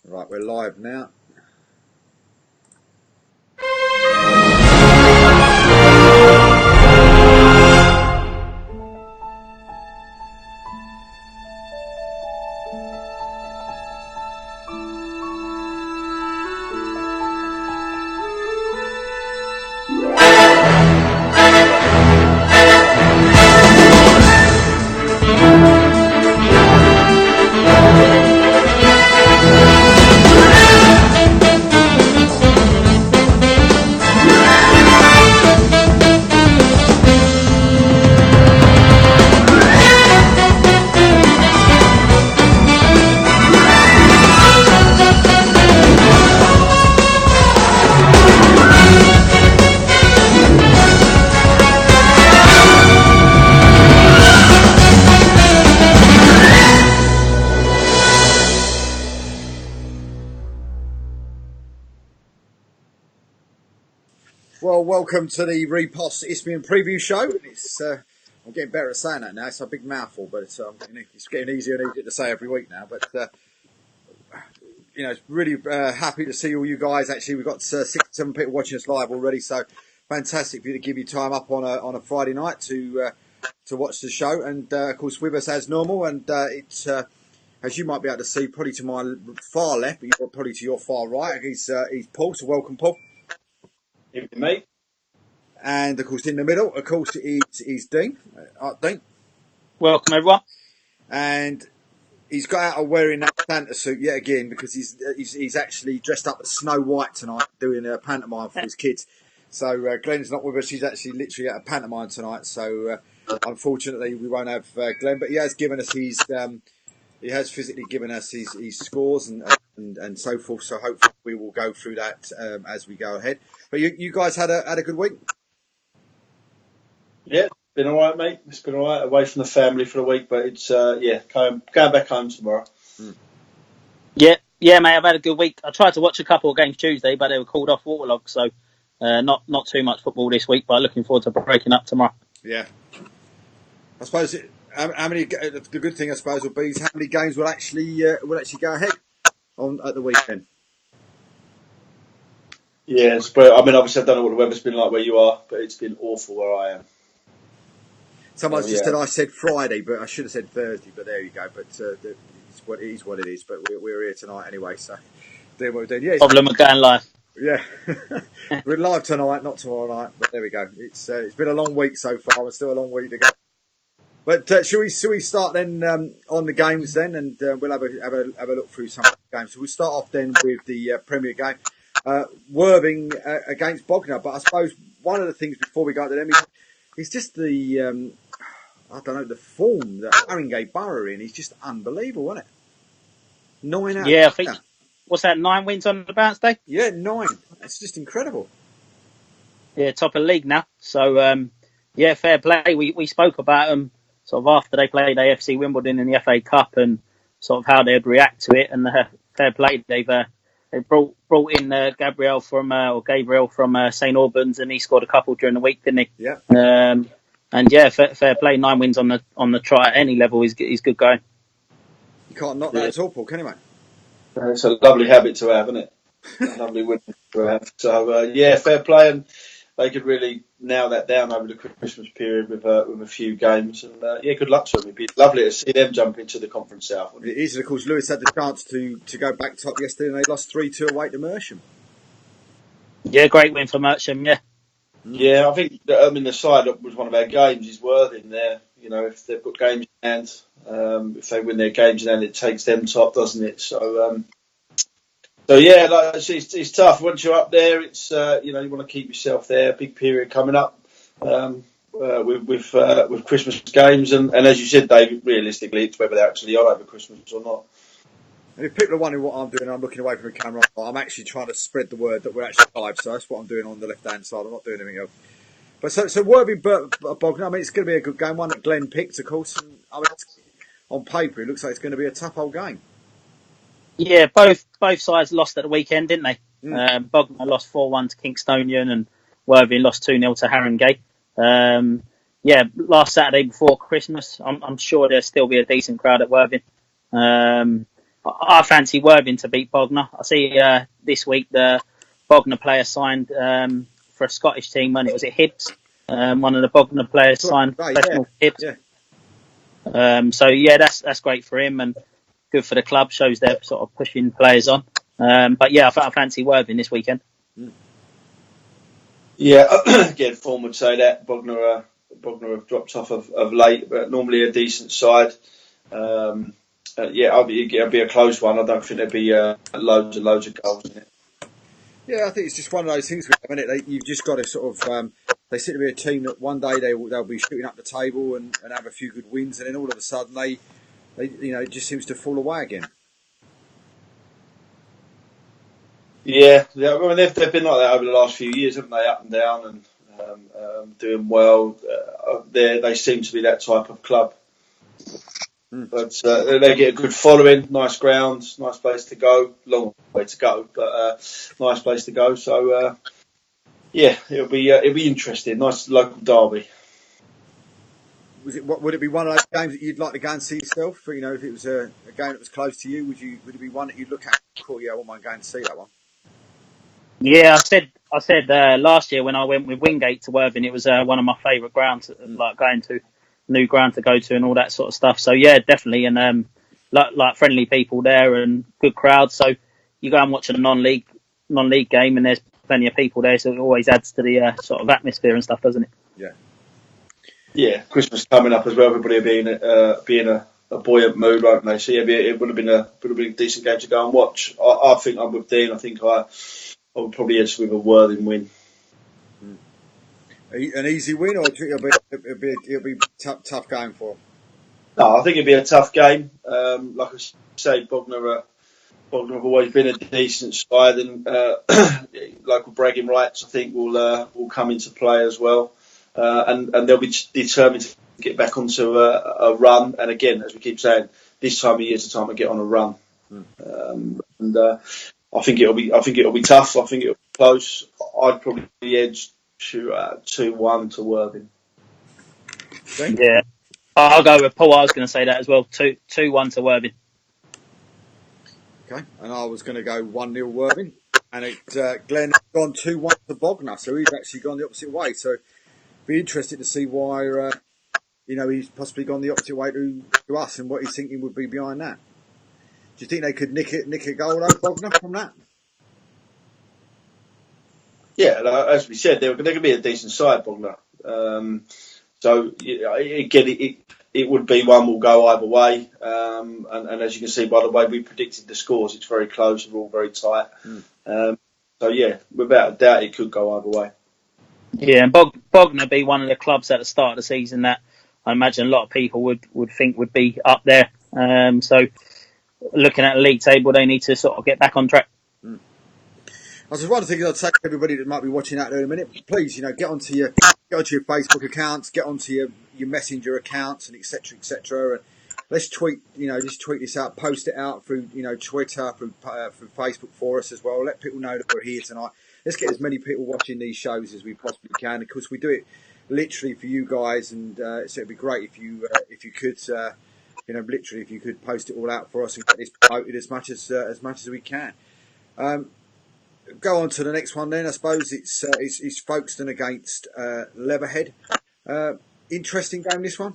Right, we're live now. Well, welcome to the Reposs Isthmian preview show. I'm getting better at saying that now. It's a big mouthful, but it's getting easier and easier to say every week now. But it's really happy to see all you guys. Actually, we've got 6 or 7 people watching us live already, so fantastic for you to give your time up on a Friday night to watch the show. And of course, with us as normal, and it's as you might be able to see, probably to my far left, but you're probably to your far right. He's Paul. So welcome, Paul. Evening, mate. And of course, in the middle, of course, is Dean. Dean. Welcome, everyone. And he's got out of wearing that Santa suit yet again because he's actually dressed up as Snow White tonight, doing a pantomime for his kids. So Glenn's not with us. He's actually literally at a pantomime tonight. So unfortunately, we won't have Glenn. But he has given us he has physically given us his scores and so forth. So hopefully we will go through that as we go ahead. But you guys had a good week? Yeah, it's been all right, mate. It's been all right. Away from the family for a week, but it's going back home tomorrow. Yeah, mate. I've had a good week. I tried to watch a couple of games Tuesday, but they were called off waterlogged, so not too much football this week. But looking forward to breaking up tomorrow. Yeah, I suppose how many. The good thing I suppose will be is how many games will actually go ahead at the weekend. Yes, but I mean, obviously, I don't know what the weather's been like where you are, but it's been awful where I am. Someone just said I said Friday, but I should have said Thursday. But there you go. But it is what it is. But we're here tonight anyway, so there we're doing. Yeah, problem with going live. Yeah, we're live tonight, not tomorrow night. But there we go. It's been a long week so far. It's still a long week to go. But shall we start then on the games then, and we'll have a look through some of the games. So we'll start off then with the Premier game. Worthing against Bognor, but I suppose one of the things before we go to them is just the the form that Haringey Borough in is just unbelievable, isn't it? 9 out. Yeah, I think what's that? 9 wins on the bounce day. Yeah, 9. It's just incredible. Yeah, top of the league now. So fair play. We spoke about them sort of after they played AFC Wimbledon in the FA Cup and sort of how they'd react to it. And fair play. They brought in Gabriel from St Albans, and he scored a couple during the week, didn't he? Yeah. And yeah, fair play. 9 wins on the trot at any level is good going. You can't knock that at all, Paul, can you, mate? It's a lovely habit to have, isn't it? A lovely win to have. So fair play, and they could really nail that down over the Christmas period with a few games. And good luck to them. It'd be lovely to see them jump into the Conference South. It is, and of course, Lewis had the chance to go back top yesterday, and they lost 3-2 away to Mersham. Yeah, great win for Mersham. Yeah. Yeah, I think the side that was one of our games is Worthing there. You know, if they've got games in hand, if they win their games in hand, it takes them top, doesn't it? So it's tough. Once you're up there, it's you want to keep yourself there. Big period coming up with Christmas games, and as you said, David, realistically, it's whether they're actually on over Christmas or not. And if people are wondering what I'm doing, I'm looking away from the camera. I'm actually trying to spread the word that we're actually live, so that's what I'm doing on the left-hand side. I'm not doing anything else. But so Worthing Bognor, I mean, it's going to be a good game. One that Glenn picked, of course. And, I mean, on paper, it looks like it's going to be a tough old game. Yeah, both sides lost at the weekend, didn't they? Bognor lost 4-1 to Kingstonian, and Worthing lost 2-0 to Haringey. Last Saturday before Christmas, I'm sure there'll still be a decent crowd at Worthing. I fancy Worthing to beat Bognor. I see this week the Bognor player signed for a Scottish team. When it was at Hibs, one of the Bognor players signed Right, professional for Hibs. yeah. So yeah, that's great for him and good for the club. Shows they're sort of pushing players on. But yeah, I fancy Worthing this weekend. Yeah, again, form would say that Bognor have dropped off of late, but normally a decent side. Yeah, it'll be a close one. I don't think there'll be loads and loads of goals in it. Yeah, I think it's just one of those things. You've just got to sort of. They seem to be a team that one day they'll be shooting up the table and have a few good wins, and then all of a sudden they it just seems to fall away again. Yeah, I mean they've been like that over the last few years, haven't they? Up and down and doing well. They seem to be that type of club. But they get a good following, nice grounds, nice place to go. Long way to go, but nice place to go. So yeah, it'll be interesting. Nice local derby. Would it be one of those games that you'd like to go and see yourself? If it was a game that was close to you, would it be one that you'd look at? Cool, yeah, I wouldn't mind going to see that one. Yeah, I said last year when I went with Wingate to Worthing, it was one of my favourite grounds, like going to new ground to go to and all that sort of stuff. So yeah, definitely, and like friendly people there and good crowd. So you go and watch a non-league game, and there's plenty of people there, so it always adds to the sort of atmosphere and stuff, doesn't it? Yeah. Yeah, Christmas coming up as well. Everybody will be in a buoyant mood, won't they? So yeah, it would have been a decent game to go and watch. I think I'm with Dean. I think I would probably edge with a Worthing win. An easy win, or it'll be tough game for them? No, I think it'd be a tough game. Like I say, Bognor have always been a decent side, and local bragging rights I think will come into play as well, and they'll be determined to get back onto a run. And again, as we keep saying, this time of year is the time to get on a run. And I think it'll be tough. I think it'll be close. I'd probably edge to 2-1 to Worthing. Yeah, I'll go with Paul. I was going to say that as well. 2-1 to Worthing. Okay, and I was going to go 1-0 Worthing, and Glenn has gone 2-1 to Bognor, so he's actually gone the opposite way. So be interested to see why he's possibly gone the opposite way to us and what he's thinking would be behind that. Do you think they could nick a goal out of Bognor from that? Yeah, as we said, they're going to be a decent side, Bognor. So again, it would be one will go either way. And as you can see by the way we predicted the scores, it's very close. They're all very tight. So yeah, without a doubt, it could go either way. Yeah, and Bognor be one of the clubs at the start of the season that I imagine a lot of people would think would be up there. So looking at the league table, they need to sort of get back on track. I was one of the things I'd say to everybody that might be watching out there in a minute. Please, get onto your Facebook accounts, get onto your Messenger accounts, and etc. And let's tweet this out, post it out through Twitter, through Facebook for us as well. Let people know that we're here tonight. Let's get as many people watching these shows as we possibly can. Of course, we do it literally for you guys, and so it'd be great if you could. Literally, if you could post it all out for us and get this promoted as much as we can. Go on to the next one then. I suppose it's Folkestone against Leatherhead. Interesting game, this one.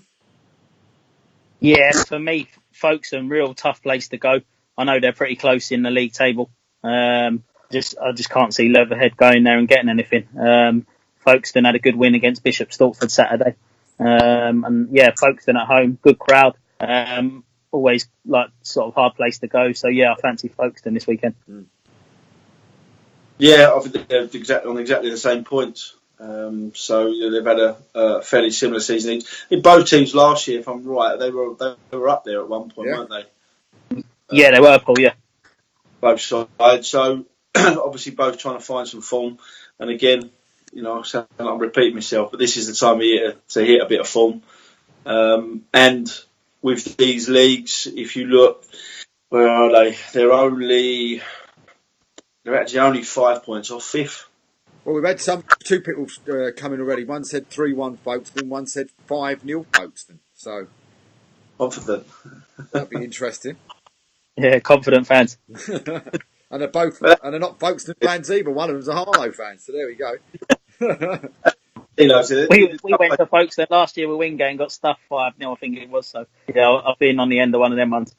Yeah, for me, Folkestone, real tough place to go. I know they're pretty close in the league table. I just can't see Leatherhead going there and getting anything. Folkestone had a good win against Bishop Stortford Saturday. And yeah, Folkestone at home, good crowd. Always like sort of hard place to go. So yeah, I fancy Folkestone this weekend. Yeah, I think they're on exactly the same points. So they've had a fairly similar season. In both teams last year, if I'm right, they were up there at one point, weren't they? Yeah, they were, Paul. Yeah, both sides. So obviously both trying to find some form. And again, I'm repeating myself, but this is the time of year to hit a bit of form. And with these leagues, if you look, where are they? They're actually only 5 points off fifth. Well, we've had two people come in already. One said 3-1 Folkestone, one said 5-0 Folkestone. So Confident. that'd be interesting. Yeah, confident fans. And they're not Folkestone fans either. One of them's a Harlow fan. So there we go. We went to Folkestone last year with Wingate and got stuffed 5-0, I think it was. So yeah, I've been on the end of one of them ones.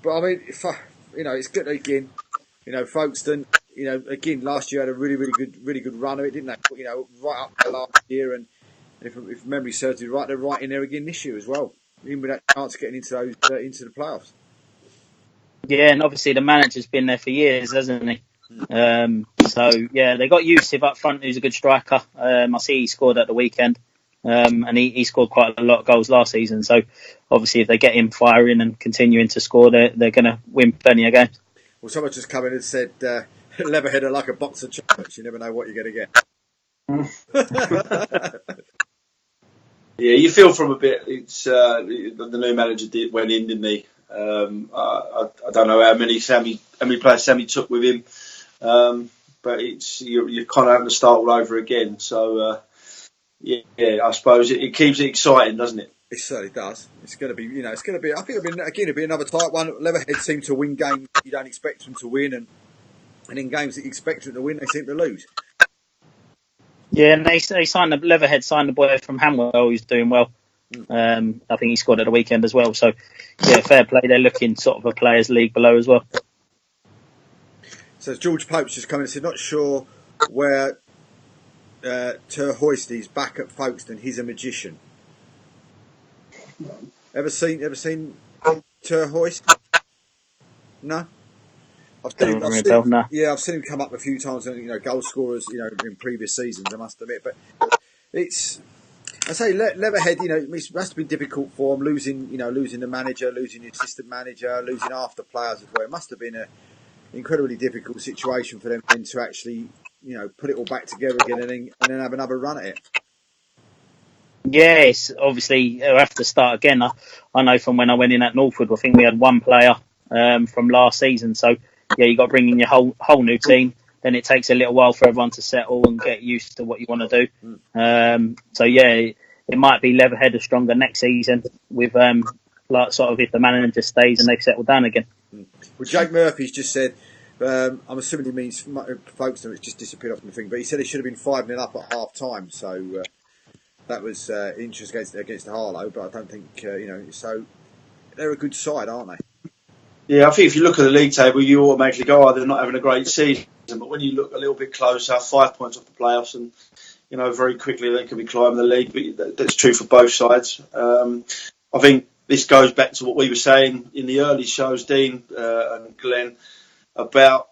But I mean, it's good again. Folkestone. Again, last year had a really good run of it, didn't they? Right up there last year, and if memory serves me right, they're right in there again this year as well. Even with that chance of getting into the playoffs. Yeah, and obviously the manager's been there for years, hasn't he? So yeah, they got Yusuf up front, who's a good striker. I see he scored at the weekend, and he scored quite a lot of goals last season. So obviously, if they get him firing and continuing to score, they're going to win plenty of games. Well, someone just come in and said, Leatherhead are like a box of chocolates. You never know what you're going to get. Yeah, you feel from a bit. It's the new manager went in, didn't he? I don't know how many players Sammy took with him, but you're kind of having to start all over again. So yeah, I suppose it keeps it exciting, doesn't it? It certainly does. It's going to be, it's going to be. I think it'll be another tight one. Leatherhead seem to win games you don't expect them to win, and in games that you expect them to win, they seem to lose. Yeah, and they signed Leatherhead signed the boy from Hamwell who's doing well. I think he scored at the weekend as well. So yeah, fair play. They're looking sort of a players' league below as well. So George Pope's just come in and said, not sure where Ter Hoist is back at Folkestone. He's a magician. Ever seen Ter Hoist? No. I've seen him come up a few times, and goal scorers, in previous seasons. I must admit, but I say Leatherhead. It must have been difficult for him losing the manager, losing the assistant manager, losing half the players as well. It must have been an incredibly difficult situation for them then to actually, put it all back together again and then have another run at it. Yes, obviously they'll have to start again. I know from when I went in at Northwood, I think we had one player from last season. So yeah, you got to bring in your whole new team. Then it takes a little while for everyone to settle and get used to what you want to do. So yeah, it might be Leatherhead are stronger next season with like sort of if the manager stays and they've settled down again. Well, Jake Murphy's just said, I'm assuming he means Folkestone. It's just disappeared off the thing, but he said he should have been 5-0 up at half time. So that was interest against Harlow, but I don't think so. They're a good side, aren't they? Yeah, I think if you look at the league table, you automatically go, they're not having a great season. But when you look a little bit closer, 5 points off the playoffs, and very quickly they could be climbing the league. But that's true for both sides. I think this goes back to what we were saying in the early shows, Dean and Glenn, about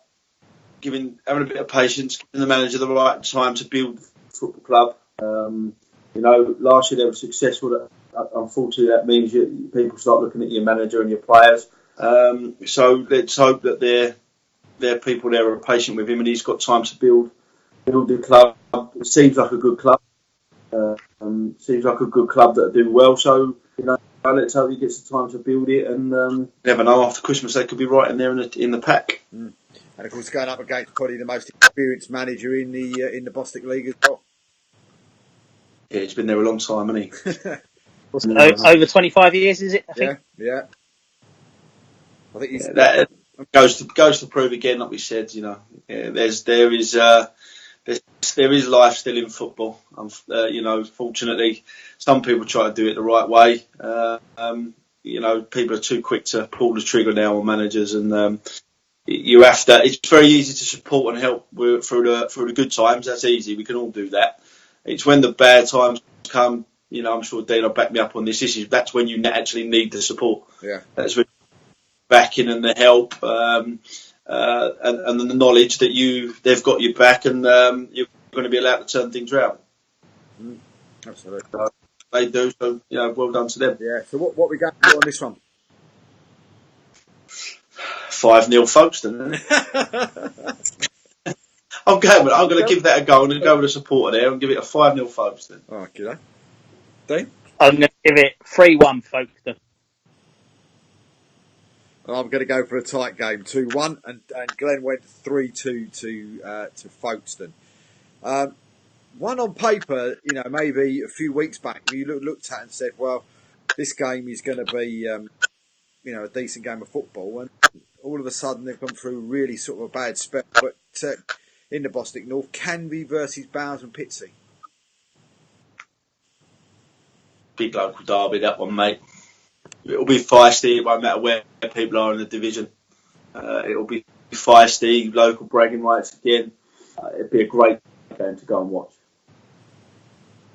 having a bit of patience, giving the manager the right time to build the football club. Last year they were successful. Unfortunately, that means people start looking at your manager and your players. So let's hope that their people there are patient with him, and he's got time to build the club. It seems like a good club. Seems like a good club that do well. So let's hope he gets the time to build it, and never know. After Christmas, they could be right in there in the pack. And of course, going up against probably the most experienced manager in the Bostik League as well. Yeah, he's been there a long time, hasn't he? Over 25 years, is it? I think? Yeah. I think he's that goes to prove again, like we said. There is life still in football. Fortunately, some people try to do it the right way. People are too quick to pull the trigger now on managers, and you have to. It's very easy to support and help through the good times. That's easy. We can all do that. It's when the bad times come. I'm sure Dean will back me up on this. That's when you actually need the support. Yeah. That's when backing and the help and the knowledge that they've got your back, and you're going to be allowed to turn things around. Absolutely. They do. So well done to them. Yeah. So what we got on this one? 5-0 Folkestone. I'm going to give that a go. I'm going to go with a supporter there and give it a 5-0 Folkestone. Oh, good. Dean? I'm going to give it 3-1 Folkestone. I'm going to go for a tight game, 2-1, and Glenn went 3-2 to Folkestone. One on paper, maybe a few weeks back, you looked at and said, well, this game is going to be a decent game of football, and all of a sudden they've gone through really sort of a bad spell. But in the Bostik North, Canvey versus Bowers and Pitsea. Big local derby, that one, mate. It'll be feisty. It won't matter where people are in the division. It'll be feisty, local bragging rights again. It'd be a great game to go and watch.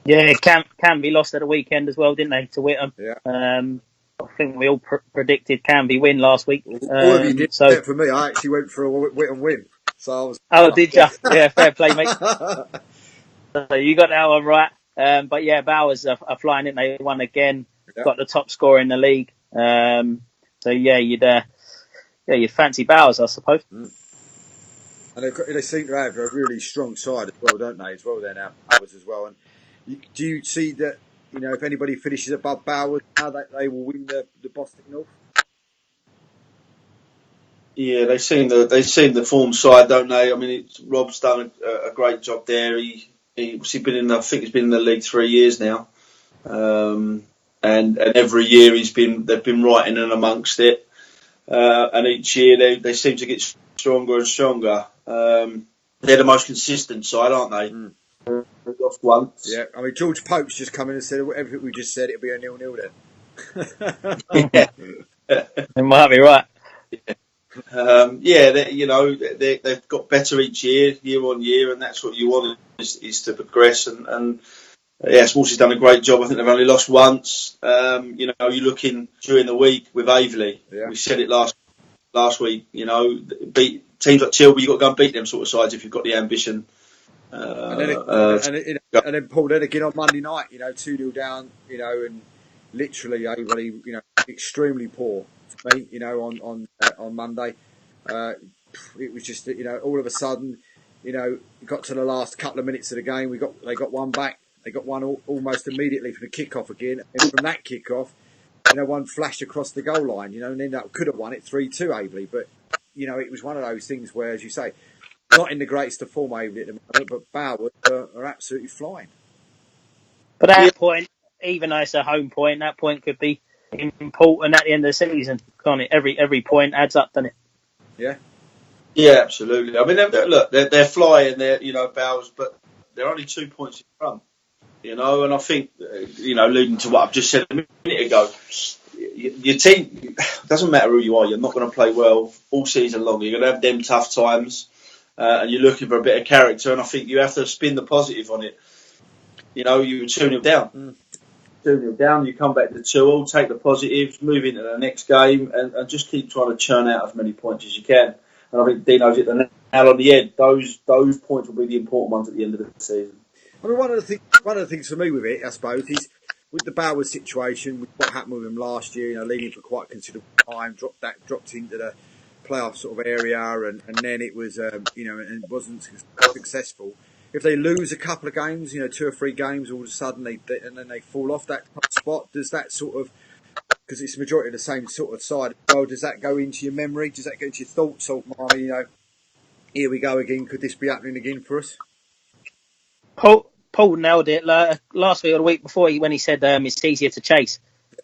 Yeah, Canvey lost at the weekend as well, didn't they, to Whittam? Yeah. I think we all predicted Canvey win last week. All of you did. So, except for me, I actually went for a Whittam win. So I was. Oh, did you? Yeah, fair play, mate. So you got that one right. But yeah, Bowers are flying, didn't they? Won again. Yeah. Got the top scorer in the league. So yeah, you'd fancy Bowers, I suppose. And they seem to have a really strong side as well, don't they? As well, they're now Bowers as well. And do you see that? If anybody finishes above Bowers, now that they will win the Bostik North. Yeah, they've seen the form side, don't they? I mean, Rob's done a great job there. He's been in. I think he's been in the league 3 years now, and every year they've been right in and amongst it, and each year they seem to get stronger and stronger. They're the most consistent side, aren't they? They've lost once. Yeah, I mean George Pope's just come in and said everything we just said. It'll be a 0-0 then. Yeah, It might be right. They've got better each year on year, and that's what you want is to progress. And Sports has done a great job. I think they've only lost once. You're looking during the week with Aveley. Yeah. We said it last week. Beat teams like Tilbury. You've got to go and beat them sort of sides if you've got the ambition. And then Paul, then again on Monday night, 2-0 down, and literally Aveley, extremely poor. Me, on Monday, it was just all of a sudden, got to the last couple of minutes of the game. They got one back. They got one almost immediately from the kick-off again, and from that kick-off, one flashed across the goal line. And then that could have won it 3-2 Aveley, but it was one of those things where, as you say, not in the greatest of form Aveley at the moment, but Bowers are absolutely flying. But at that point, even though it's a home point, that point could be important at the end of the season, can't it? Every point adds up, doesn't it? Yeah. Yeah, absolutely. I mean, they're flying. They're Bowers, but they're only 2 points in front. And I think alluding to what I've just said a minute ago, your team doesn't matter who you are. You're not going to play well all season long. You're going to have them tough times, and you're looking for a bit of character. And I think you have to spin the positive on it. You were 2-0 down. 2-0 down, you come back to 2-2, take the positives, move into the next game, and just keep trying to churn out as many points as you can. And I think Dino's hit the nail on the head. Those points will be the important ones at the end of the season. I mean, one of the things for me with it, I suppose, is with the Bowers situation, with what happened with him last year, leading for quite considerable time, dropped into the playoff sort of area, and then it was, and it wasn't successful. If they lose a couple of games, 2 or 3 games, all of a sudden and then they fall off that top spot, does that sort of, because it's the majority of the same sort of side as well, does that go into your memory? Does that go into your thoughts of, here we go again, could this be happening again for us? Paul nailed it last week or the week before when he said it's easier to chase.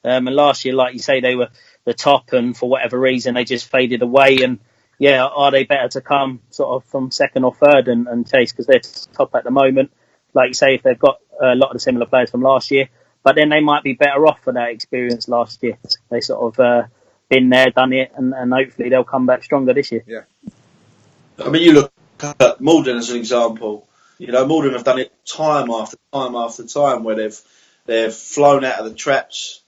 And last year, like you say, they were the top, and for whatever reason, they just faded away. And yeah, are they better to come sort of from second or third and chase because they're top at the moment? Like you say, if they've got a lot of the similar players from last year, but then they might be better off for that experience last year. They sort of been there, done it, and hopefully they'll come back stronger this year. Yeah. I mean, you look at Malden as an example. Malden have done it time after time after time where they've flown out of the traps,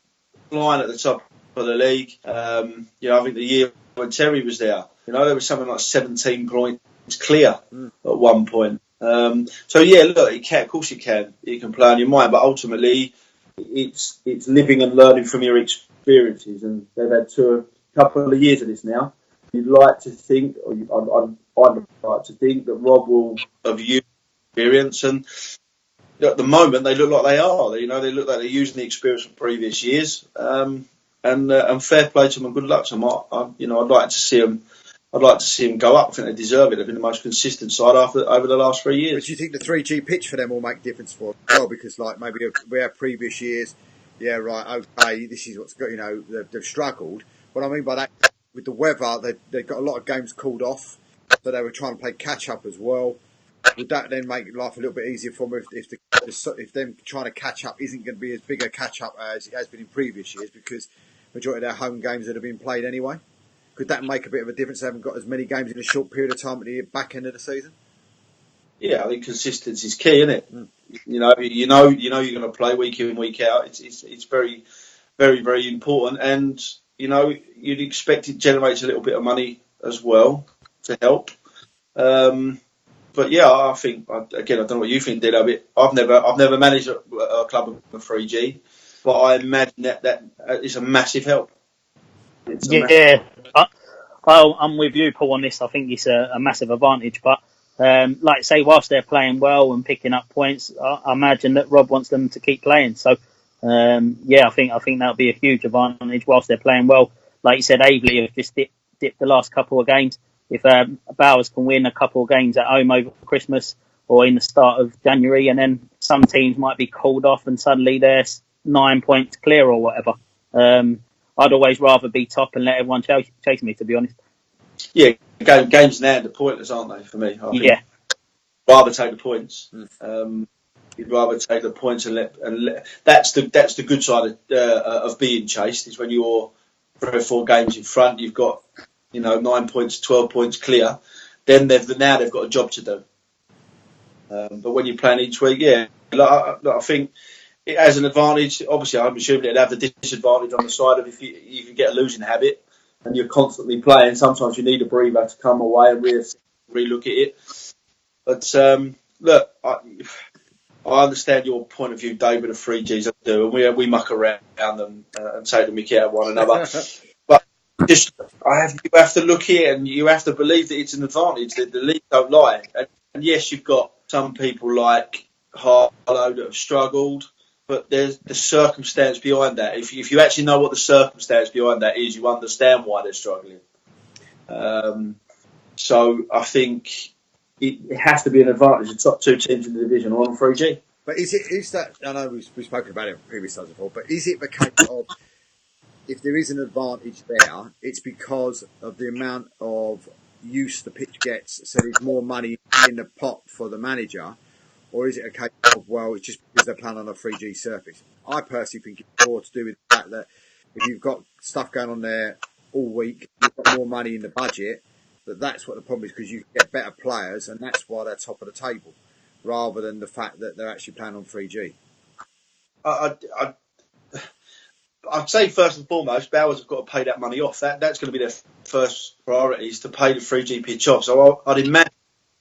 flying at the top of the league. I think the year when Terry was there, there was something like 17 points clear at one point. So yeah, look, of course you can play on your mind, but ultimately it's living and learning from your experiences, and they've had a couple of years of this now. You'd like to think, or I'd like to think that Rob will have used experience, and at the moment they look like they are. They look like they're using the experience from previous years, and fair play to them and good luck to them. I'd like to see them. I'd like to see them go up. I think they deserve it. They've been the most consistent side over the last 3 years. But do you think the 3G pitch for them will make a difference for them as well? Because like maybe we have previous years, yeah, right, okay, this is what's got, they've struggled. what I mean by that, with the weather, they got a lot of games called off, so they were trying to play catch up as well. Would that then make life a little bit easier for them if them trying to catch up isn't going to be as big a catch up as it has been in previous years, because majority of their home games that have been played anyway? Could that make a bit of a difference? They haven't got as many games in a short period of time at the back end of the season. Yeah, I think consistency is key, isn't it? You know you're going to play week in, week out. It's very, very, very important, and you'd expect it generates a little bit of money as well to help. But yeah, I think again, I don't know what you think, Dino. I've never managed a club of 3G, but I imagine that is a massive help. Yeah, I'm with you, Paul, on this. I think it's a massive advantage. But like I say, whilst they're playing well and picking up points, I imagine that Rob wants them to keep playing. So yeah, I think that'll be a huge advantage whilst they're playing well. Like you said, Aveley have just dipped the last couple of games. If Bowers can win a couple of games at home over Christmas or in the start of January, and then some teams might be called off and suddenly they're 9 points clear or whatever. I'd always rather be top and let everyone chase me, to be honest. Yeah, games now are pointless, aren't they? For me, I think Yeah. rather take the points. You'd rather take the points and let that's the good side of being chased, is when you're 3 or 4 games in front, you've got 9 points, 12 points clear. Then they've got a job to do. But when you're playing each week, yeah, I think it has an advantage. Obviously, I'm assuming it'd have the disadvantage on the side of if you can get a losing habit and you're constantly playing. Sometimes you need a breather to come away and re-look at it. But look, I understand your point of view, David, of 3Gs. I do, and we muck around and take the mickey out of one another. But you have to look here, and you have to believe that it's an advantage. That the league don't lie. And yes, you've got some people like Harlow that have struggled, but there's the circumstance behind that. If you actually know what the circumstance behind that is, you understand why they're struggling. So I think it has to be an advantage. The top 2 teams in the division are on 3G. But is that? I know we've spoken about it in previous times before, but is it the case of if there is an advantage there, it's because of the amount of use the pitch gets, so there's more money in the pot for the manager, or is it a case of, well, it's just because they're playing on a 3G surface? I personally think it's more to do with the fact that if you've got stuff going on there all week, you've got more money in the budget, that's what the problem is, because you get better players, and that's why they're top of the table, rather than the fact that they're actually playing on 3G. I'd say first and foremost, Bowers have got to pay that money off. That's going to be their first priority, is to pay the 3G pitch off. So I'd imagine,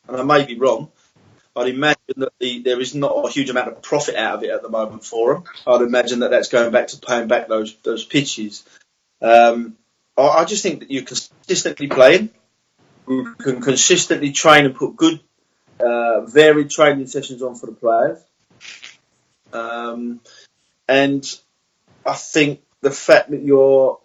and I may be wrong, I'd imagine that there is not a huge amount of profit out of it at the moment for them. I'd imagine that's going back to paying back those pitches. I just think that you're consistently playing. You can consistently train and put good, varied training sessions on for the players. And I think the fact that you're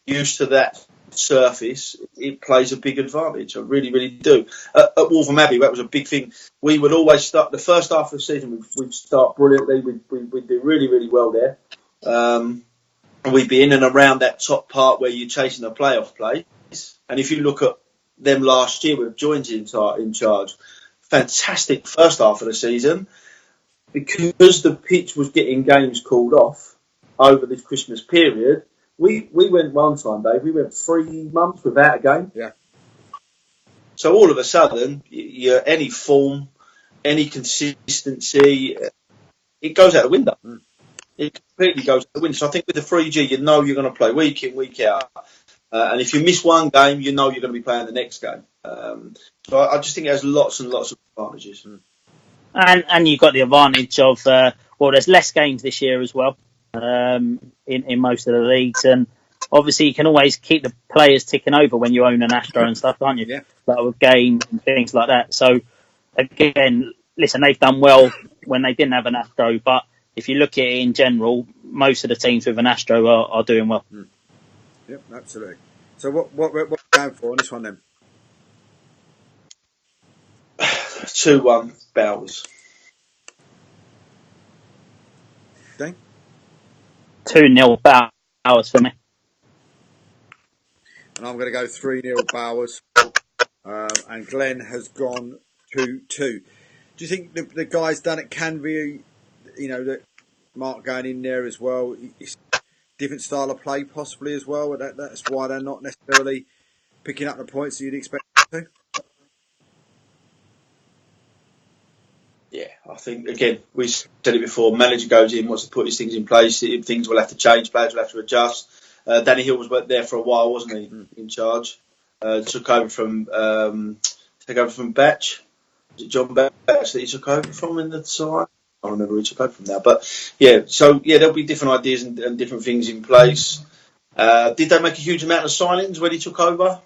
used to that surface, it plays a big advantage. I really, really do. At Waltham Abbey, that was a big thing. We would always start the first half of the season. We'd start brilliantly. We'd do really, really well there. And we'd be in and around that top part where you're chasing a playoff place. And if you look at them last year with Joins in charge, fantastic first half of the season, because the pitch was getting games called off over this Christmas period. We went one time, Dave. We went 3 months without a game. Yeah. So all of a sudden, any form, any consistency, it goes out the window. It completely goes out the window. So I think with the 3G, you're going to play week in, week out. And if you miss one game, you're going to be playing the next game. So I just think it has lots and lots of advantages. And you've got the advantage of, there's less games this year as well in most of the leagues. And obviously you can always keep the players ticking over when you own an Astro and stuff, can't you? Yeah. Like with games and things like that. So, again, listen, they've done well when they didn't have an Astro. But if you look at it in general, most of the teams with an Astro are doing well. Yep, absolutely. So what are we going for on this one then? 2-1 Bowers. Dane? 2-0 Bowers for me. and I'm going to go 3-0 Bowers. And Glenn has gone 2-2. Do you think the guys done at Canvey, that Mark going in there as well, it's a different style of play possibly as well? That's why they're not necessarily picking up the points that you'd expect them to? Yeah, I think, again, we said it before, manager goes in, wants to put his things in place, things will have to change, players will have to adjust. Danny Hill was there for a while, wasn't he, in charge? Took over from Batch. Was it John Batch that he took over from in the side? I don't remember who he took over from now. But, there'll be different ideas and different things in place. Did they make a huge amount of signings when he took over?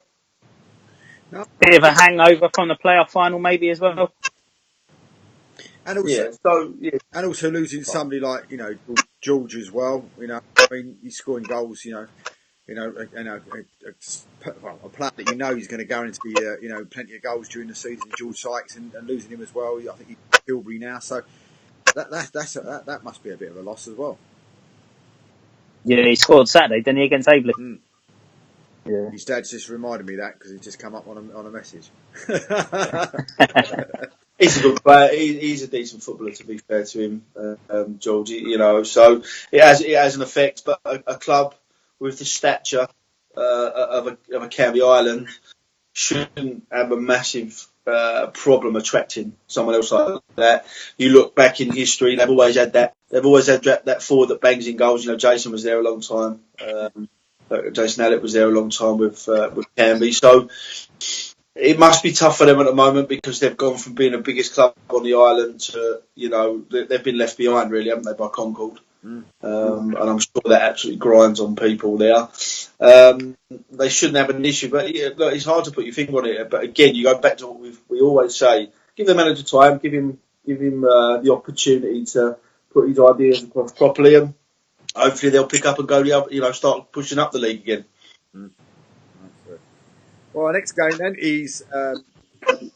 No. Bit of a hangover from the playoff final, maybe as well. And also losing somebody like George as well. He's scoring goals. A player that he's going to go into plenty of goals during the season. George Sykes and losing him as well. I think he's at Tilbury now, so that must be a bit of a loss as well. Yeah, he scored Saturday, didn't he, against Aveley? Mm. Yeah. His dad's just reminded me that because he just come up on a message. He's a good player. He's a decent footballer, to be fair to him, George. So it has an effect. But a club with the stature of a Canvey Island shouldn't have a massive problem attracting someone else like that. You look back in history; they've always had that. They've always had that forward that bangs in goals. Jason was there a long time. Jason Allett was there a long time with Canvey. So it must be tough for them at the moment because they've gone from being the biggest club on the island to, they've been left behind, really, haven't they, by Concord? And I'm sure that absolutely grinds on people there. They shouldn't have an issue, but look, it's hard to put your finger on it. But again, you go back to what we always say: give the manager time, give him the opportunity to put his ideas across properly, and hopefully they'll pick up and go, start pushing up the league again. Well, our next game then is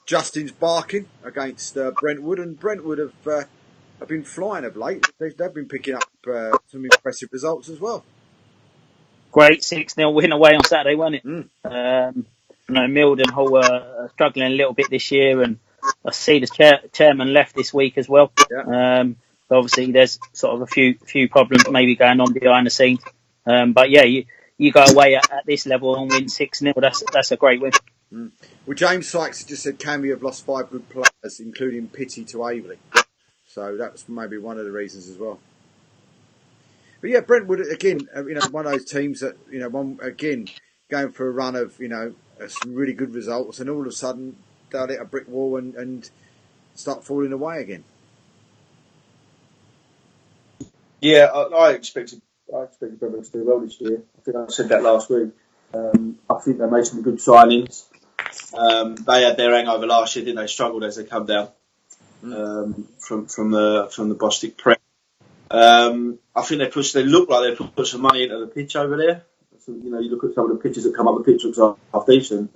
Justin's Barking against Brentwood, and Brentwood have been flying of late. They've been picking up some impressive results as well. Great 6-0 win away on Saturday, wasn't it? Milden Hall were struggling a little bit this year, and I see the chairman left this week as well. Yeah. So obviously there's sort of a few problems maybe going on behind the scenes. But yeah, you go away at this level and win 6-0. That's a great win. Well, James Sykes just said Canvey have lost 5 good players, including Pitty to Aveley. So that's maybe one of the reasons as well. But yeah, Brentwood again, one of those teams that going for a run of some really good results, and all of a sudden they'll hit a brick wall and start falling away again. Yeah, I expected Brentwood to do well this year. I think I said that last week. I think they made some good signings. They had their hangover last year, didn't they? Struggled as they come down from the Bostik Prep. I think they look like they put some money into the pitch over there. So, you look at some of the pictures that come up. The pitch looks half decent.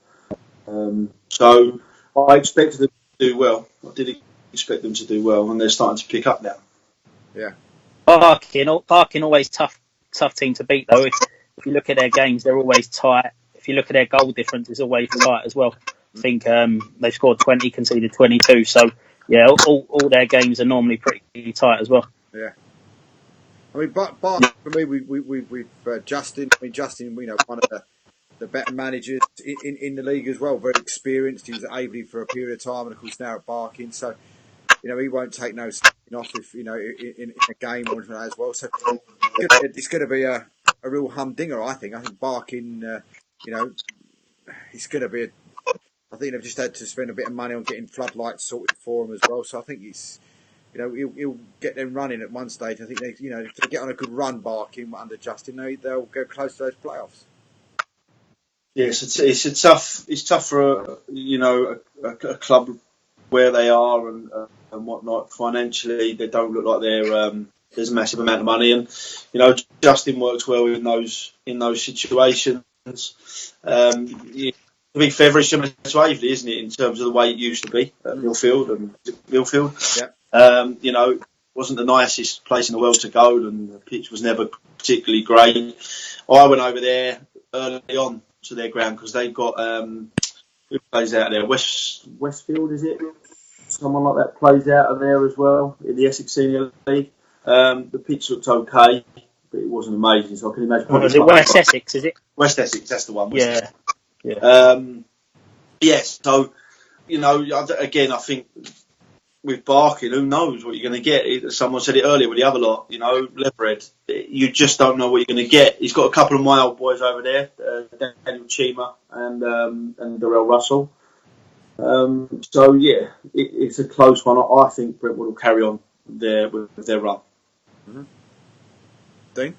So I expected them to do well. I did expect them to do well, and they're starting to pick up now. Yeah. Barking always tough team to beat though. If you look at their games, they're always tight. If you look at their goal difference, it's always tight as well. I think they've scored 20, conceded 22. So yeah, all their games are normally pretty tight as well. Yeah. I mean, but for me, we've Justin. I mean, Justin, one of the better managers in the league as well. Very experienced. He was at Aveley for a period of time, and of course now at Barking. So, he won't take no sticking off if in a game or anything like that as well. So it's going to be a real humdinger. I think Barking. It's going to be. I think they've just had to spend a bit of money on getting floodlights sorted for him as well. So I think he's. He'll get them running at one stage. I think if they get on a good run, Barking under Justin, they'll go close to those playoffs. Yes, it's tough for a club where they are and whatnot. Financially, they don't look like there's a massive amount of money, and Justin works well in those situations. To be fair, very similar to Aveley, isn't it, in terms of the way it used to be at Millfield. Yeah. It wasn't the nicest place in the world to go, and the pitch was never particularly great. I went over there early on to their ground because they've got who plays out there? Westfield, is it? Someone like that plays out of there as well in the Essex Senior League. The pitch looked okay, but it wasn't amazing. So I can imagine. Is it West Essex? Is it? West Essex, that's the one. West Essex. Yeah. Yes. So again, I think with Barking, who knows what you're going to get? Someone said it earlier with the other lot. Leatherhead, you just don't know what you're going to get. He's got a couple of my old boys over there, Daniel Chima and Darrell Russell. So yeah, it's a close one. I think Brentwood will carry on with their run. Mm-hmm. Dean?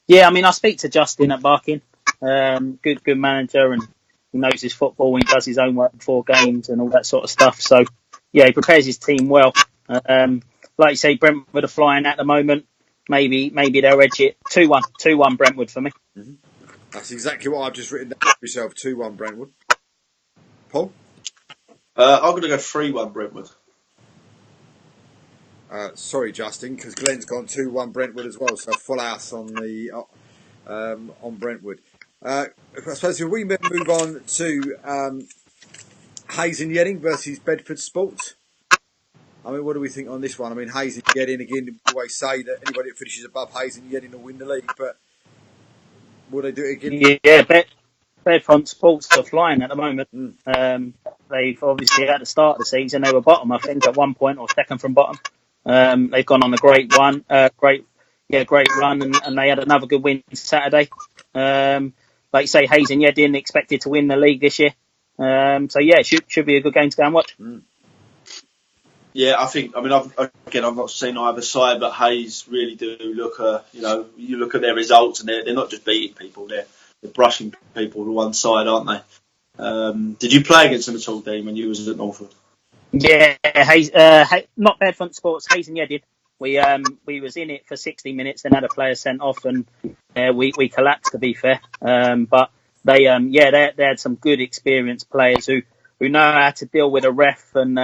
Yeah, I mean, I speak to Justin at Barking. Good manager, and he knows his football and he does his own work before games and all that sort of stuff. So yeah, he prepares his team well. Like you say, Brentwood are flying at the moment. Maybe they'll edge it 2-1 Brentwood for me. Mm-hmm. That's exactly what I've just written down for myself. 2-1 Brentwood. Paul? I'm going to go 3-1 Brentwood. Sorry, Justin, because Glenn's gone 2-1 Brentwood as well. So full house on the on Brentwood. I suppose if we move on to Hayes and Yedding versus Bedford Sports. I mean, what do we think on this one? I mean, Hayes and Yedding, again, we always say that anybody that finishes above Hayes and Yedding will win the league, but will they do it again? Yeah, Bedford Sports are flying at the moment. They've obviously at the start of the season they were bottom, I think, at one point or second from bottom. They've gone on a great run, and they had another good win Saturday. Like you say, Hayes and Yedding expected to win the league this year. So yeah, it should be a good game to go and watch. Yeah, I think. I mean, I've not seen either side, but Hayes really do look. You look at their results, and they're not just beating people; they're brushing people to one side, aren't they? Did you play against them at all, Dean, when you was at Norfolk? Yeah, Hayes, not Bedford Sports, Hayes and Yedding. We was in it for 60 minutes, then had a player sent off, and we collapsed. To be fair, but they had some good experienced players who know how to deal with a ref, and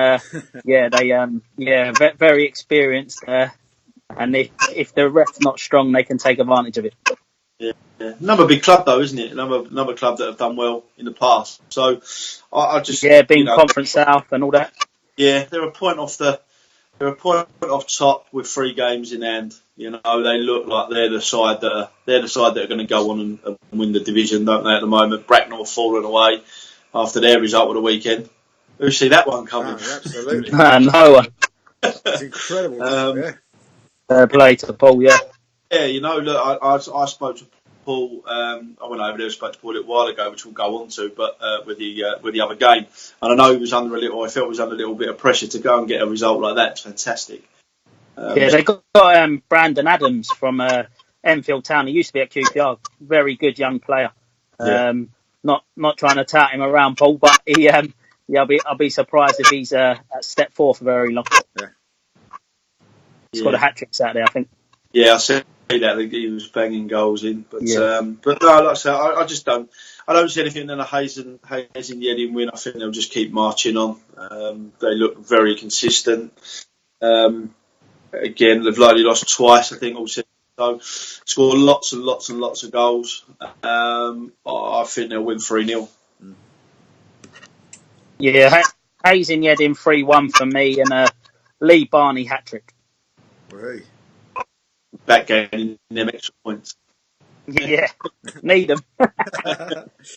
very experienced. And if the ref's not strong, they can take advantage of it. Yeah. Another big club though, isn't it? Another club that have done well in the past. So I just being Conference South and all that. Yeah, they're a point off top with 3 games in hand. They look like they're the side that are going to go on and win the division, don't they? At the moment, Bracknell falling away after their result of the weekend. Who see that one coming? Oh, absolutely, no one. It's incredible. Play to Paul, yeah. Yeah, look, I spoke to Paul. I went over there and spoke to Paul a little while ago, which we'll go on to, but with the other game, and I know he was under I felt he was under a little bit of pressure to go and get a result like that. It's fantastic. They got Brandon Adams from Enfield Town. He used to be at QPR. Very good young player. Not trying to tout him around, Paul, but I'll be surprised if he's at step 4 for very long. Yeah. He's got a hat-trick Saturday, I think. Yeah, I see that he was banging goals in, but no, like I say, I just don't. I don't see anything in a Hayes and Yedding win. I think they'll just keep marching on. They look very consistent. Again, they've only lost twice, I think, all season. So score lots and lots and lots of goals. I think they'll win 3-0. Yeah, Hayes and Yedding 3-1 for me, and Lee Barney hat-trick. Hey. Back gaining them extra points. Yeah, need them.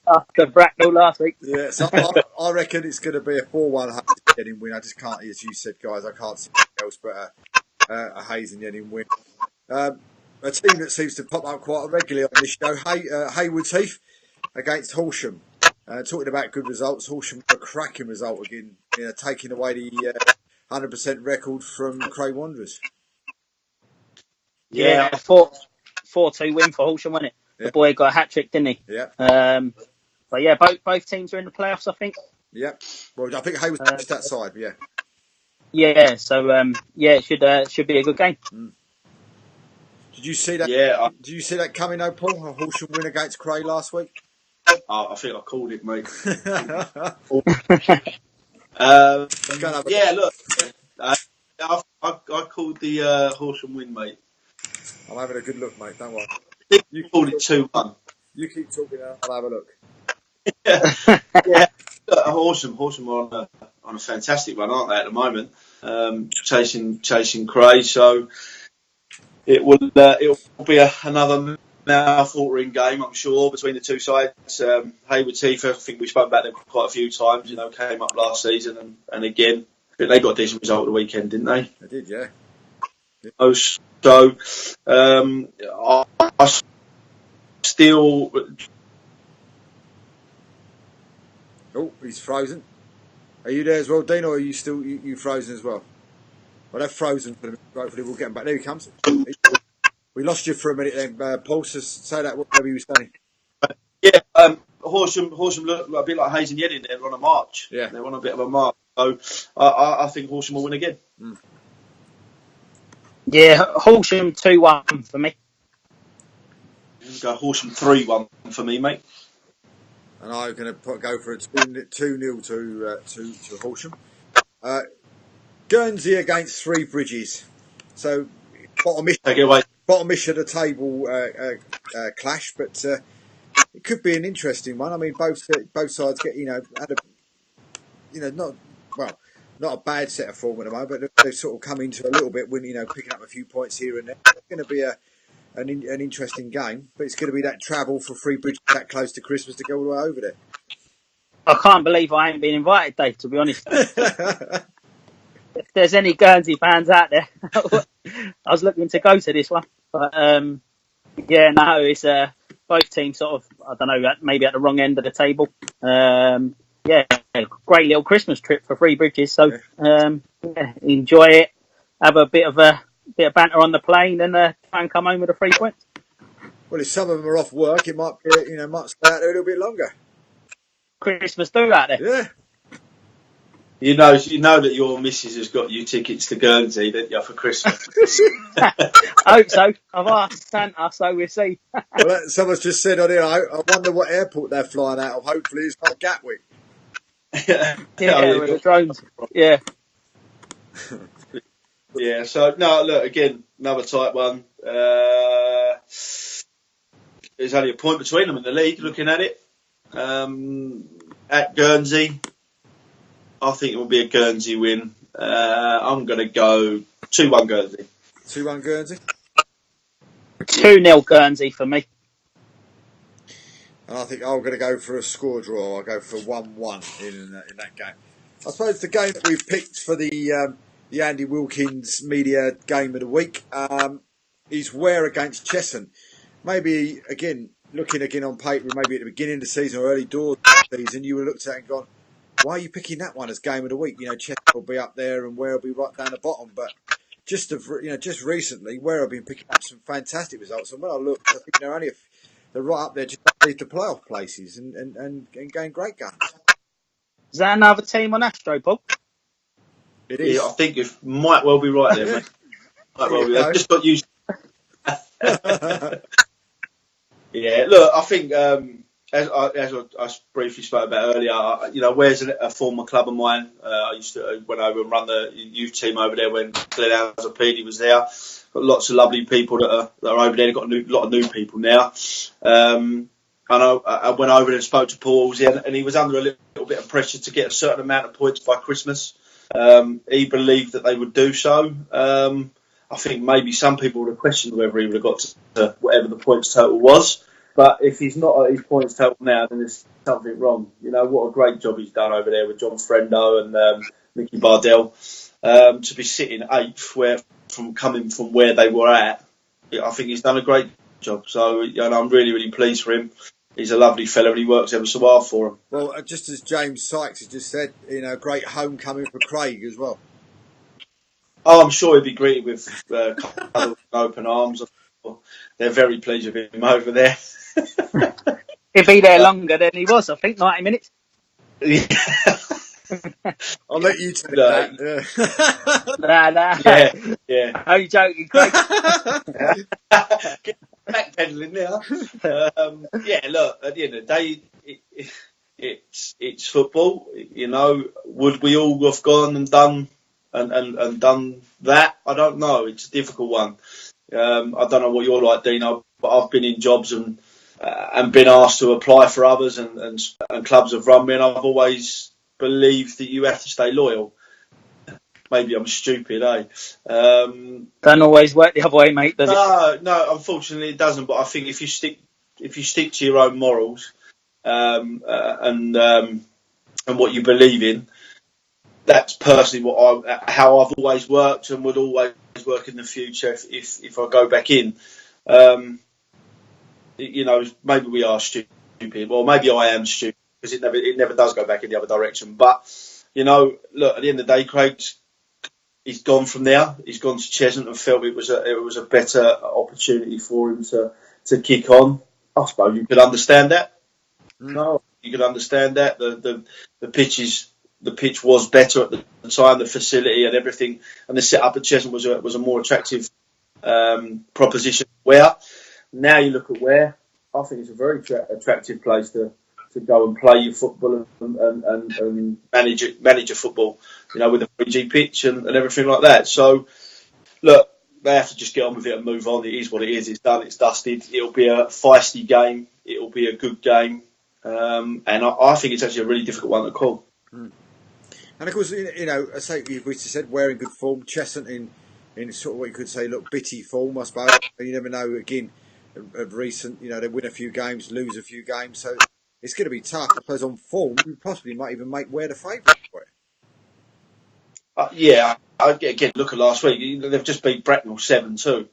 After Bracknell last week. Yeah, so I reckon it's going to be a 4-1 Hayes and Yedding win. I just can't, as you said, guys, I can't see anything else but a Hayes and Yedding win. A team that seems to pop up quite regularly on this show, Haywards Heath against Horsham. Talking about good results, Horsham a cracking result again, taking away the 100% record from Cray Wanderers. Yeah, 4-2 win for Horsham, wasn't it? Yeah. The boy got a hat-trick, didn't he? Yeah. But yeah, both teams are in the playoffs, I think. Yeah. Well, I think Haywards just that side, yeah. Yeah, so it should be a good game. Did you see that? Yeah. Did you see that coming, though, Paul? A Horsham win against Cray last week. I think I called it, mate. Look, I called the Horsham win, mate. I'm having a good look, mate. Don't worry. You called it 2-1. You keep talking and I'll have a look. Yeah, Horsham are on a fantastic run, aren't they, at the moment? Chasing Cray, so it will be another mouth-watering game, I'm sure, between the two sides. Hayward Heath, I think we spoke about them quite a few times. Came up last season, and again, I think they got a decent result at the weekend, didn't they? They did, yeah. So, I still. Oh, he's frozen. Are you there as well, Dean, or are you still you frozen as well? Well, they're frozen for the minute. Hopefully we'll get him back. There he comes. We lost you for a minute then, Paul. So say that whatever you were saying. Yeah, Horsham look a bit like Hayes and Yedding. They're on a march. Yeah. They're on a bit of a march. So I think Horsham will win again. Mm. Yeah, Horsham 2-1 for me. Go Horsham 3-1 for me, mate. And I'm going to go for a 2-0 to Horsham. Guernsey against Three Bridges. So bottomish of the table clash, but it could be an interesting one. I mean, both sides get had a not a bad set of form at the moment, but they've sort of come into a little bit when picking up a few points here and there. It's going to be an interesting game, but it's going to be that travel for Three Bridges that close to Christmas to go all the way over there. I can't believe I ain't been invited, Dave, to be honest. If there's any Guernsey fans out there, I was looking to go to this one. But, it's both teams sort of, I don't know, maybe at the wrong end of the table. Great little Christmas trip for Three Bridges. So, enjoy it. Have a bit of banter on the plane and try and come home with the 3 points. Well, if some of them are off work, it might be, might stay out there a little bit longer. Christmas do out there. Yeah. You know that your missus has got you tickets to Guernsey, don't you, for Christmas? I hope so. I've asked Santa, so we'll see. Well, someone's just said on here, I wonder what airport they're flying out of. Hopefully it's not Gatwick. Yeah, with the drones. Yeah. Yeah, so, no, look, again, another tight one. There's only a point between them in the league, looking at it. At Guernsey, I think it will be a Guernsey win. I'm going to go 2-1 Guernsey. 2-1 Guernsey? 2-0 Guernsey for me. And I think I'm going to go for a score draw. I'll go for 1-1 in that game. I suppose the game that we've picked for the Andy Wilkins Media Game of the Week is Ware against Cheshunt. Maybe, looking again on paper, maybe at the beginning of the season or early doors of the season, you would have looked at it and gone, why are you picking that one as Game of the Week? Cheshunt will be up there and Ware will be right down the bottom. But just recently, Ware have been picking up some fantastic results. And when I look, I think they're right up there just underneath the playoff places and going great guns. Is that another team on Astro, Paul? It is. Yeah, I think you might well be right there, mate. I've just got used. Yeah, look, I think as I briefly spoke about earlier, Ware's a former club of mine. I used to went over and run the youth team over there when Glenn Alzapedi was there. Got lots of lovely people that are over there. They've got a lot of new people now. I went over and spoke to Paul, and he was under a little bit of pressure to get a certain amount of points by Christmas. He believed that they would do so. I think maybe some people would have questioned whether he would have got to whatever the points total was. But if he's not at his points total now, then there's something wrong. What a great job he's done over there with John Frendo and Mickey Bardell. To be sitting 8th coming from where they were at, I think he's done a great job. So I'm really, really pleased for him. He's a lovely fella and he works ever so hard for him. Well, just as James Sykes has just said, great homecoming for Craig as well. Oh, I'm sure he'll be greeted with open arms. They're very pleased with him over there. He'll be there longer than he was, I think, 90 minutes. Yeah. I'll let you take that. Nah. Yeah. Are you joking, Craig? Backpedaling now. Look, at the end of the day, it's football. Would we all have gone and done that? I don't know. It's a difficult one. I don't know what you're like, Dino, but I've been in jobs and and been asked to apply for others, and clubs have run me, and I've always believed that you have to stay loyal. Maybe I'm stupid, eh? Don't always work the other way, mate, does it? No, unfortunately it doesn't. But I think if you stick to your own morals, and what you believe in, that's personally how I've always worked and would always work in the future if I go back in. Maybe we are stupid, or maybe I am stupid because it never does go back in the other direction. But look, at the end of the day, he's gone from there. He's gone to Cheshunt and felt it was a better opportunity for him to kick on. I suppose you could understand that. No, you could understand that the pitch was better at the time, the facility and everything, and the setup at Cheshunt was a more attractive proposition. Where now you look at Ware, I think it's a very attractive place to go and play your football and manage your football, with a 3G pitch and everything like that. So, look, they have to just get on with it and move on. It is what it is. It's done. It's dusted. It'll be a feisty game. It'll be a good game. And I think it's actually a really difficult one to call. And of course, I say we said Ware in good form, Cheshunt in sort of what you could say, bitty form, I suppose. You never know. Again, of recent, they win a few games, lose a few games, so it's going to be tough. I suppose on form, you possibly might even make Ware the favourite for it. Yeah, again, look at last week. They've just beat Bracknell 7-2.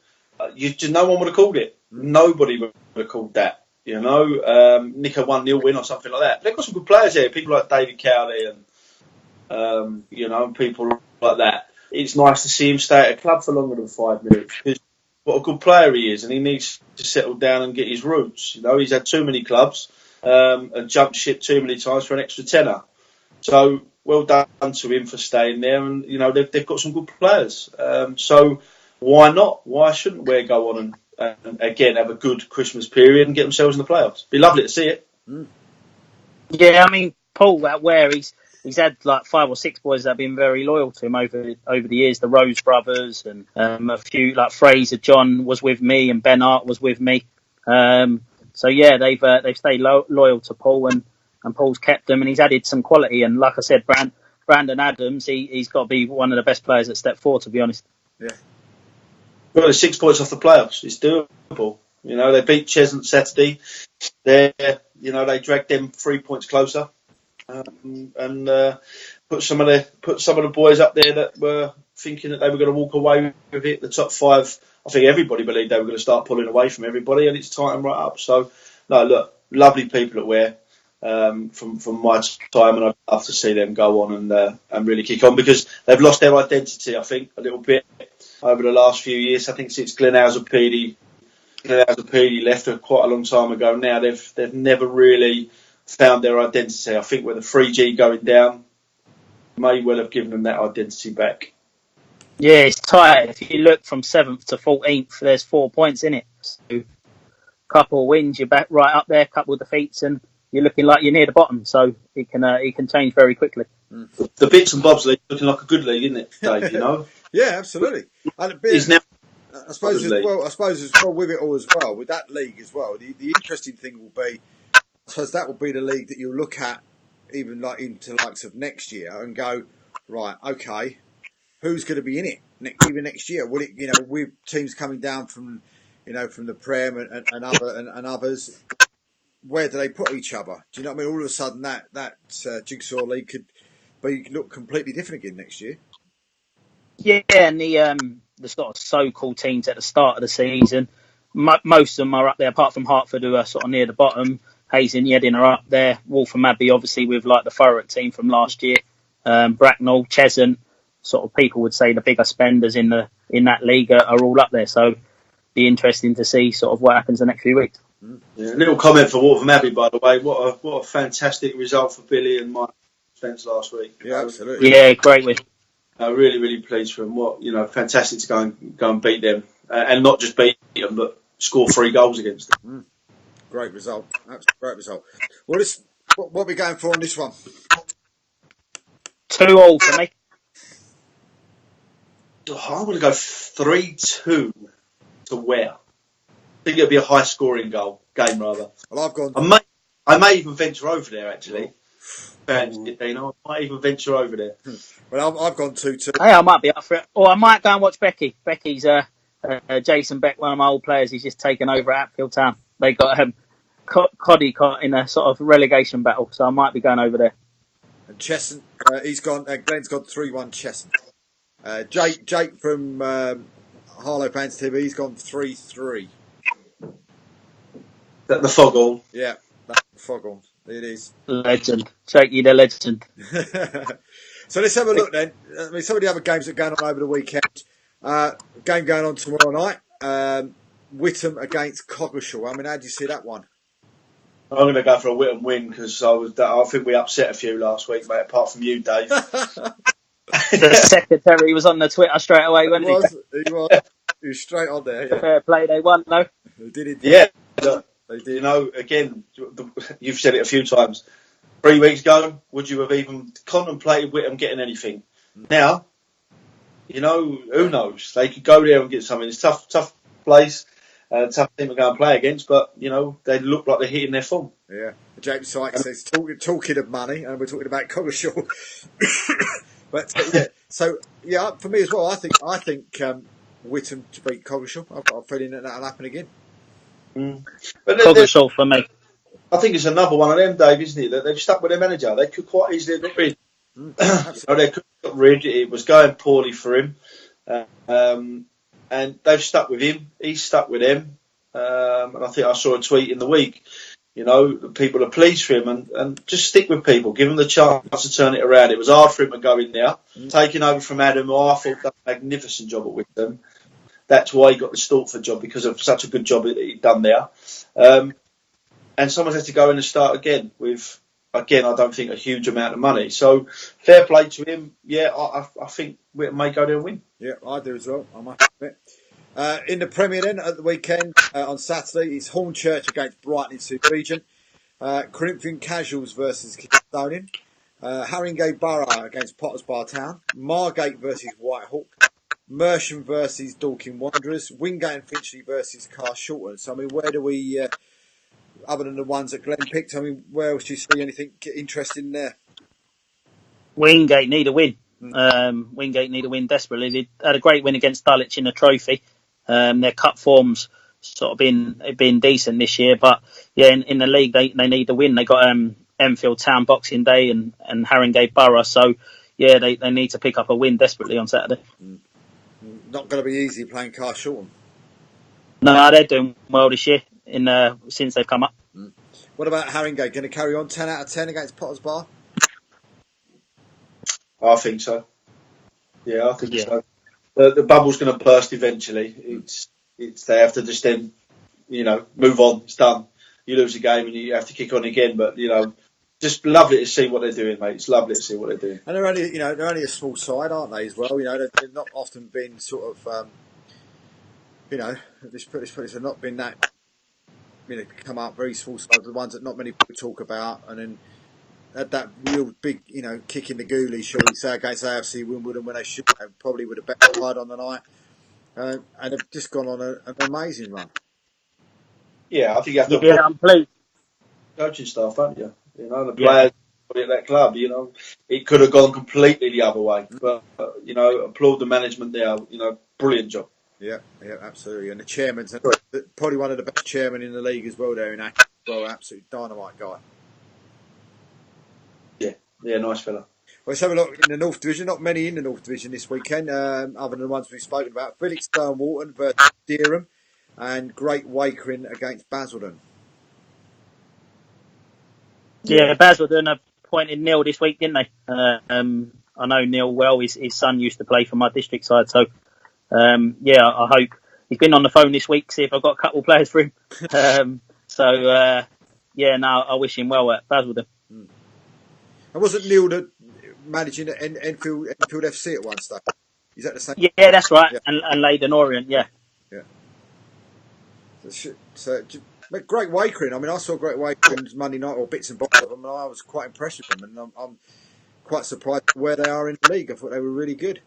No one would have called it. Nobody would have called that. Nick a 1-0 win or something like that. They've got some good players here. People like David Cowley and people like that. It's nice to see him stay at a club for longer than 5 minutes because what a good player he is, and he needs to settle down and get his roots. He's had too many clubs and jumped ship too many times for an extra tenner. So well done to him for staying there, and they've got some good players. So why not? Why shouldn't Ware go on and again have a good Christmas period and get themselves in the playoffs? Be lovely to see it. Yeah, I mean, Paul at Ware, he's had like 5 or 6 boys that have been very loyal to him over the years. The Rose brothers and a few like Fraser John was with me and Ben Hart was with me. So yeah, they've stayed loyal to Paul and Paul's kept them and he's added some quality. And like I said, Brandon Adams, he's got to be one of the best players at step 4, to be honest. Yeah. Well, they're 6 points off the playoffs. It's doable. They beat Cheshunt Saturday. They dragged them 3 points closer. And put some of the boys up there that were thinking that they were going to walk away with it. The top 5, I think everybody believed they were going to start pulling away from everybody, and it's tightened right up. So, no, look, lovely people at Ware from my time, and I'd love to see them go on and really kick on because they've lost their identity, I think, a little bit over the last few years. I think since Glenn Hauser-Peedy left quite a long time ago now, they've never really found their identity. I think with the 3G going down, may well have given them that identity back. Yeah, it's tight. If you look from 7th to 14th, there's 4 points in it. So, couple of wins, you're back right up there. Couple of defeats, and you're looking like you're near the bottom. So it can change very quickly. The bits and bobs league looking like a good league, isn't it, Dave? Yeah, absolutely. And I suppose as well with it all as well, with that league as well, the interesting thing will be, I suppose that will be the league that you'll look at even like into the likes of next year and go, right, okay, who's going to be in it even next year? Will it, with teams coming down from the Prem and others, where do they put each other? Do you know what I mean? All of a sudden that jigsaw league could look completely different again next year. Yeah, and the sort of so-called teams at the start of the season, most of them are up there, apart from Hartford, who are sort of near the bottom. Hayes and Yedding are up there. Waltham Abbey, obviously, with like the Thurrock team from last year. Bracknell, Cheshunt, sort of people would say the bigger spenders in that league are all up there. So, be interesting to see sort of what happens the next few weeks. Yeah, little comment for Waltham Abbey, by the way. What a fantastic result for Billy and Mike Spence last week. Yeah, absolutely. Yeah, great win. Really, really pleased for them. Fantastic to go and beat them, and not just beat them, but score 3 goals against them. Great result. That's a great result. Well, what are we going for on this one? 2-2 for me. I'm going to go 3-2 to Ware. I think it'll be a high-scoring goal. game rather. Well, I've gone. I may even venture over there actually. Fancy it, Dino. I might even venture over there. Well, I've gone 2-2. Hey, I might be up for it. Or I might go and watch Becky. Becky's Jason Beck, one of my old players. He's just taken over at Hatfield Town. They got Coddy caught in a sort of relegation battle, so I might be going over there. And Chesson, he's gone. Glenn's gone 3-1 Chesson. Jake from Harlow Pants TV, he's gone 3-3. The Foghorn. Yeah, that's the Foghorn. It is. Legend. Jakey the legend. So let's have a look then. I mean, some of the other games that are going on over the weekend. Game going on tomorrow night. Whittam against Coggeshall. I mean, how do you see that one? I'm going to go for a Whittam win because I think we upset a few last week, mate. Apart from you, Dave. The secretary was on the Twitter straight away, wasn't he? He was straight on there. Yeah. Fair play, they won, though. They did it. Yeah. They did. You know, again, you've said it a few times. 3 weeks ago, would you have even contemplated Whittam getting anything? Now, you know, who knows? They could go there and get something. It's a tough place, tough team to go and play against, but, you know, they look like they're hitting their form. Yeah. James Sykes says, talking of money, and we're talking about Coggeshall. But, yeah, so, yeah, for me as well, I think Whittam to beat Coggeshall. I've got a feeling that that'll happen again. But Coggeshall for me. I think it's another one of them, Dave, isn't it? That they've stuck with their manager. They could quite easily have got rid. They could have got rid. It was going poorly for him. And they've stuck with him. He's stuck with them. And I think I saw a tweet in the week. You know, people are pleased for him and just stick with people. Give him the chance to turn it around. It was hard for him to go in there. Taking over from Adam, who I thought done a magnificent job with them. That's why he got the Stortford job, because of such a good job that he'd done there. And someone's had to go in and start again with, again, I don't think a huge amount of money. So fair play to him. Yeah, I think we may go there and win. Yeah, I do as well. I must admit. In the Premier then, at the weekend, on Saturday, it's Hornchurch against Brighton in Super Region. Corinthian Casuals versus Kingstonian. Haringey Borough against Potters Bar Town. Margate versus Whitehawk. Mersham versus Dorking Wanderers. Wingate and Finchley versus Carshalton. So, I mean, where do we... other than the ones that Glenn picked, I mean, where else do you see anything interesting there? Wingate need a win. Wingate need a win desperately. They had a great win against Dulwich in the trophy. Their cup form's sort of been decent this year, but yeah, in the league they need a win. They got Enfield Town Boxing Day and Haringey Borough, so yeah, they need to pick up a win desperately on Saturday. Not going to be easy playing Carshalton. No, they're doing well this year since they've come up. What about Haringey? Going to carry on 10 out of 10 against Potters Bar? I think so. Yeah, I think so. The bubble's going to burst eventually. It's they have to just then, you know, move on. It's done. You lose a game and you have to kick on again. But you know, just lovely to see what they're doing, mate. It's lovely to see what they're doing. And they're only a small side, aren't they? As well, you know, they've not often been sort of, you know, this have not been that. You know, come out very small sides, the ones that not many people talk about, and then had that real big, you know, kick in the goalie, shall we say, against AFC Wimbledon when they should have probably would have bet hard on the night, and they've just gone on an amazing run. Yeah, I think you have to. Yeah, I'm pleased. Coaching staff, don't you? You know, the players at that club. You know, it could have gone completely the other way, but you know, applaud the management there. You know, brilliant job. Yeah, absolutely. And the chairman's probably one of the best chairmen in the league as well. There in Ashton, well, absolute dynamite guy. Yeah, nice fella. Well, let's have a look in the North Division. Not many in the North Division this weekend, other than the ones we've spoken about. Felixstowe Walton versus Dereham, and Great Wakering against Basildon. Yeah, Basildon appointed Neil this week, didn't they? I know Neil well. His son used to play for my district side, so yeah, I hope he's been on the phone this week. See if I've got a couple of players for him. Yeah, no, I wish him well at Basildon. And wasn't Neil managing at Enfield FC at one stage? Is that the same? Yeah, that's right. Yeah. And Leyden Orient, yeah. So Great Wakering. I mean, I saw Great Wakering's Monday night or bits and bobs of them, and I was quite impressed with them. And I'm quite surprised where they are in the league. I thought they were really good.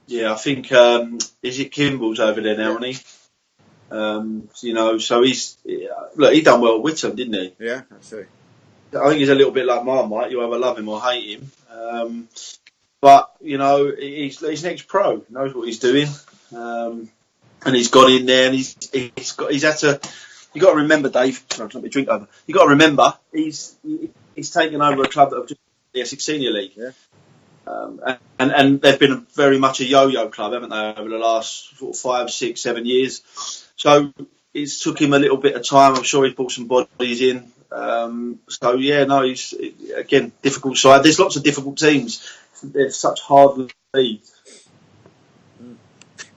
Yeah, I think is it Kimball's over there now, isn't he? So he done well at Witham, didn't he? Yeah, absolutely. I think he's a little bit like Marmite. You either love him or hate him. But he's an ex-pro, knows what he's doing, and he's gone in there and he's had to. You got to remember, Dave. Sorry, let me drink over. You got to remember, he's taken over a club that have just the Essex Senior League. Yeah. And they've been very much a yo-yo club, haven't they, over the last 5, 6, 7 years. So it's took him a little bit of time. I'm sure he's brought some bodies in. He's again difficult side. There's lots of difficult teams. They're such hard leagues.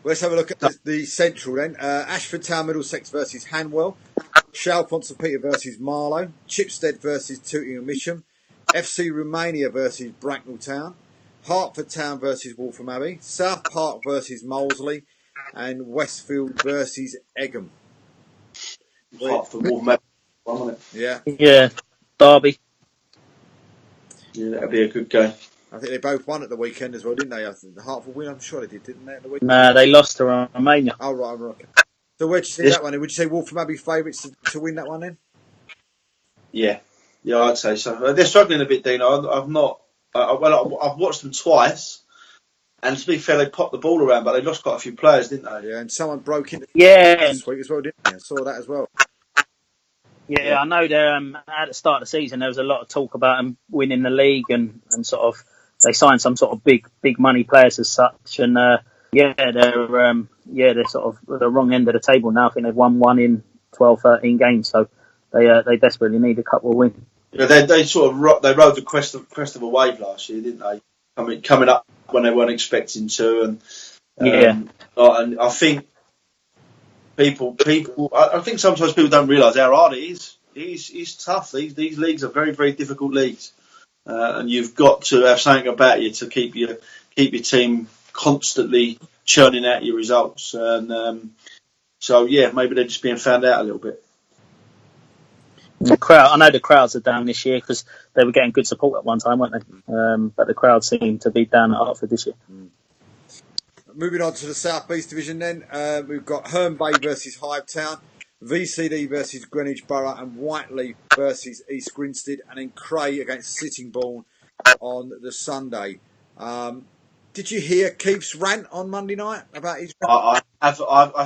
Let's have a look at the central then. Ashford Town Middlesex versus Hanwell. Chalfont St Peter versus Marlow. Chipstead versus Tooting and Misham. FC Romania versus Bracknell Town. Hertford Town versus Waltham Abbey. South Park versus Molesley. And Westfield versus Egham. Hertford, Waltham Abbey, wasn't it? Yeah. Yeah, Derby. Yeah, that'd be a good game. I think they both won at the weekend as well, didn't they? I think the Hertford win, I'm sure they didn't they, at the weekend? Nah, they lost to Romania. Oh, right. So where'd you see that one? Would you say Waltham Abbey favourites to win that one then? Yeah, I'd say so. They're struggling a bit, Dino. I've watched them twice, and to be fair, they popped the ball around, but they lost quite a few players, didn't they? Yeah, and someone broke into this week as well, didn't they? I saw that as well. Yeah, I know they're at the start of the season there was a lot of talk about them winning the league and sort of they signed some sort of big money players as such, and they're sort of at the wrong end of the table now. I think they've won one in 12, 13 games, so they desperately need a couple of wins. Yeah, they sort of they rode the crest of a wave last year, didn't they? Coming up when they weren't expecting to, and I think I think sometimes people don't realise how hard it is. It's tough. These leagues are very, very difficult leagues, and you've got to have something about you to keep your team constantly churning out your results. And maybe they're just being found out a little bit. The crowd, I know the crowds are down this year because they were getting good support at one time, weren't they? But the crowd seemed to be down at Hertford this year. Moving on to the South East Division then, we've got Herne Bay versus Hive Town, VCD versus Greenwich Borough, and Whiteley versus East Grinstead, and then Cray against Sittingbourne on the Sunday. Did you hear Keith's rant on Monday night about his? I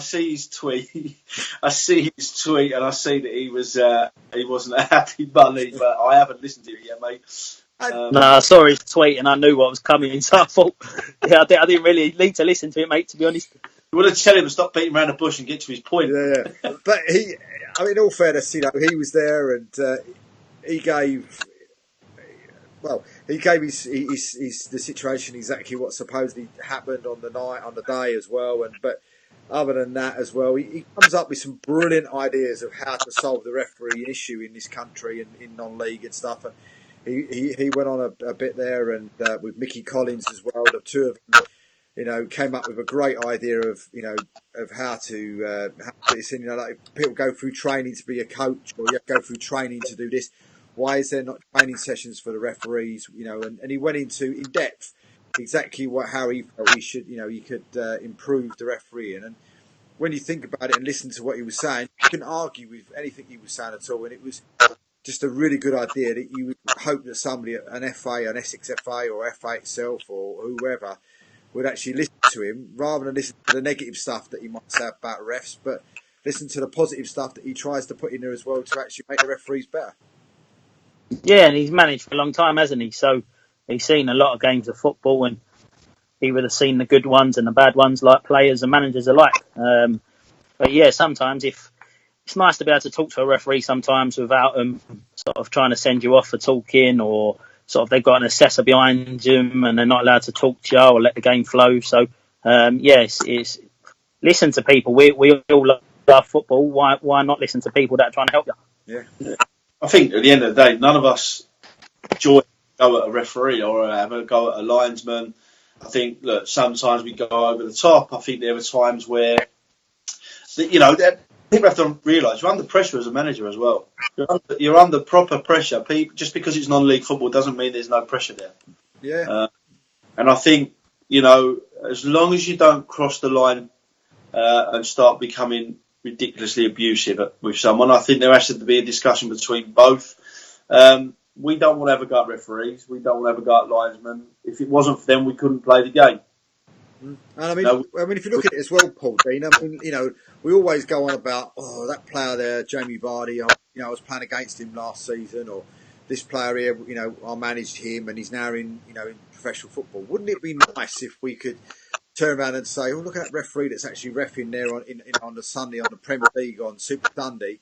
see his tweet. I see his tweet, and I see that he wasn't a happy bunny. But I haven't listened to it yet, mate. I saw his tweet and I knew what was coming, so I thought, I didn't really need to listen to it, mate. To be honest, you want to tell him to stop beating around the bush and get to his point. Yeah. But in all fairness, he was there and he gave. Well, he gave the situation exactly what supposedly happened on the day as well. But other than that as well, he comes up with some brilliant ideas of how to solve the referee issue in this country and in non-league and stuff. And he went on a bit there and with Mickey Collins as well. The two of them, came up with a great idea of how to put this in. Like people go through training to be a coach, or you have to go through training to do this. Why is there not training sessions for the referees? And he went into in depth exactly how he felt he should, you could improve the refereeing. And when you think about it and listen to what he was saying, you can argue with anything he was saying at all. And it was just a really good idea that you would hope that somebody, an FA, an Essex FA or FA itself or whoever, would actually listen to him rather than listen to the negative stuff that he might say about refs, but listen to the positive stuff that he tries to put in there as well to actually make the referees better. Yeah, and he's managed for a long time, hasn't he? So he's seen a lot of games of football, and he would have seen the good ones and the bad ones, like players and managers alike. But yeah, sometimes it's nice to be able to talk to a referee sometimes without them sort of trying to send you off for talking, or sort of they've got an assessor behind them and they're not allowed to talk to you or let the game flow. So it's listen to people. We all love football. Why not listen to people that are trying to help you? Yeah. I think at the end of the day, none of us enjoy go at a referee or have a go at a linesman. I think, look, sometimes we go over the top. I think there were times where, people have to realise you're under pressure as a manager as well. You're under proper pressure. Just because it's non-league football doesn't mean there's no pressure there. Yeah. And I think, as long as you don't cross the line and start becoming ridiculously abusive with someone. I think there has to be a discussion between both. We don't want to have a go at referees. We don't want to have a go at linesmen. If it wasn't for them, we couldn't play the game. And I mean, if you look at it as well, Paul Dean, I mean, we always go on about, that player there, Jamie Vardy, I was playing against him last season, or this player here, I managed him and he's now in professional football. Wouldn't it be nice if we could turn around and say, look at that referee that's actually reffing there on the Sunday on the Premier League on Super Sunday.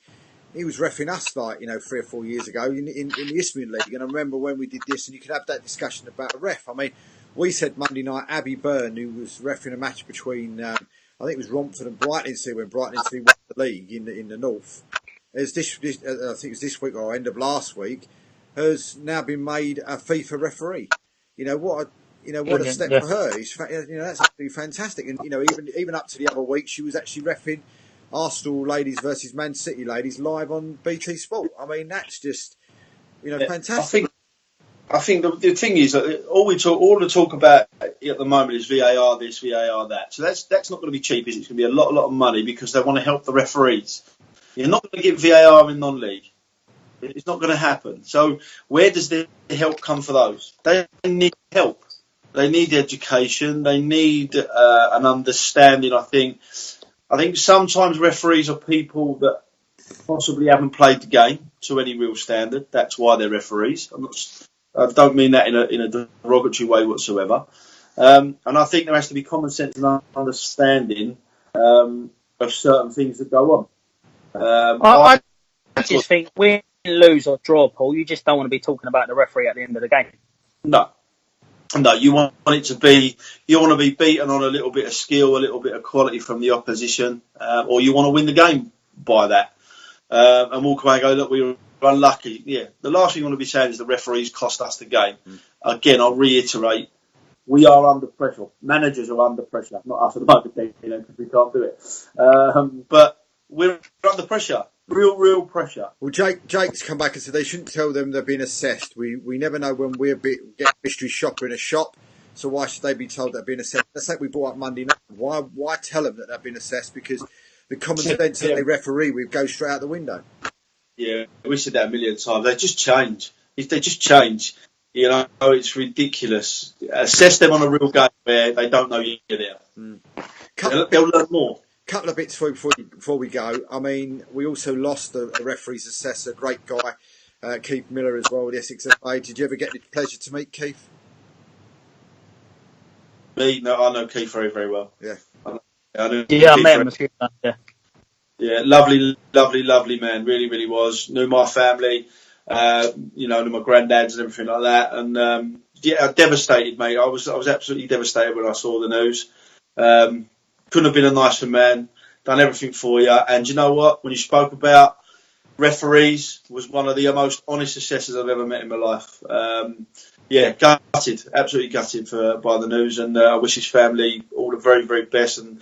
He was reffing us 3 or 4 years ago in the Isthmian League. And I remember when we did this, and you could have that discussion about a ref. I mean, we said Monday night, Abby Byrne, who was reffing a match between, I think it was Romford and Brighton City when Brighton City won the league in the north. I think it was this week or end of last week, has now been made a FIFA referee. What a step for her. That's absolutely fantastic. And even up to the other week, she was actually reffing Arsenal ladies versus Man City ladies live on BT Sport. I mean, that's just fantastic. I think the thing is that all the talk about at the moment is VAR this, VAR that. So that's not going to be cheap, is it? It's going to be a lot of money because they want to help the referees. You're not going to get VAR in non-league. It's not going to happen. So where does the help come for those? They need help. They need education. They need an understanding. I think sometimes referees are people that possibly haven't played the game to any real standard. That's why they're referees. I don't mean that in a derogatory way whatsoever. And I think there has to be common sense and understanding of certain things that go on. I just think win, lose or draw, Paul, you just don't want to be talking about the referee at the end of the game. No, you want it to be. You want to be beaten on a little bit of skill, a little bit of quality from the opposition, or you want to win the game by that, and walk away and go, look, we were unlucky. Yeah, the last thing you want to be saying is the referees cost us the game. Again, I'll reiterate, we are under pressure. Managers are under pressure, not us at the moment, because we can't do it. But we're under pressure. Real pressure. Well, Jake's come back and said they shouldn't tell them they're being assessed. We never know when we get mystery shopper in a shop, so why should they be told they're being assessed? Let's say we brought up Monday night. Why tell them that they're being assessed? Because the common sense that they referee with goes straight out the window. Yeah, we said that a million times. They just change. If they just change, it's ridiculous. Assess them on a real game where they don't know you're there. They'll learn more. Couple of bits before we go. I mean, we also lost the referee's assessor, great guy, Keith Miller as well, the Essex FA. Did you ever get the pleasure to meet Keith? No, I know Keith very, very well. Yeah. I met him a few times, yeah. Yeah, lovely man. Really, really was. Knew my family, knew my granddads and everything like that. And devastated, mate. I was absolutely devastated when I saw the news. Couldn't have been a nicer man. Done everything for you. And you know what? When you spoke about referees, was one of the most honest assessors I've ever met in my life. Gutted, absolutely gutted by the news. And I wish his family all the very, very best. And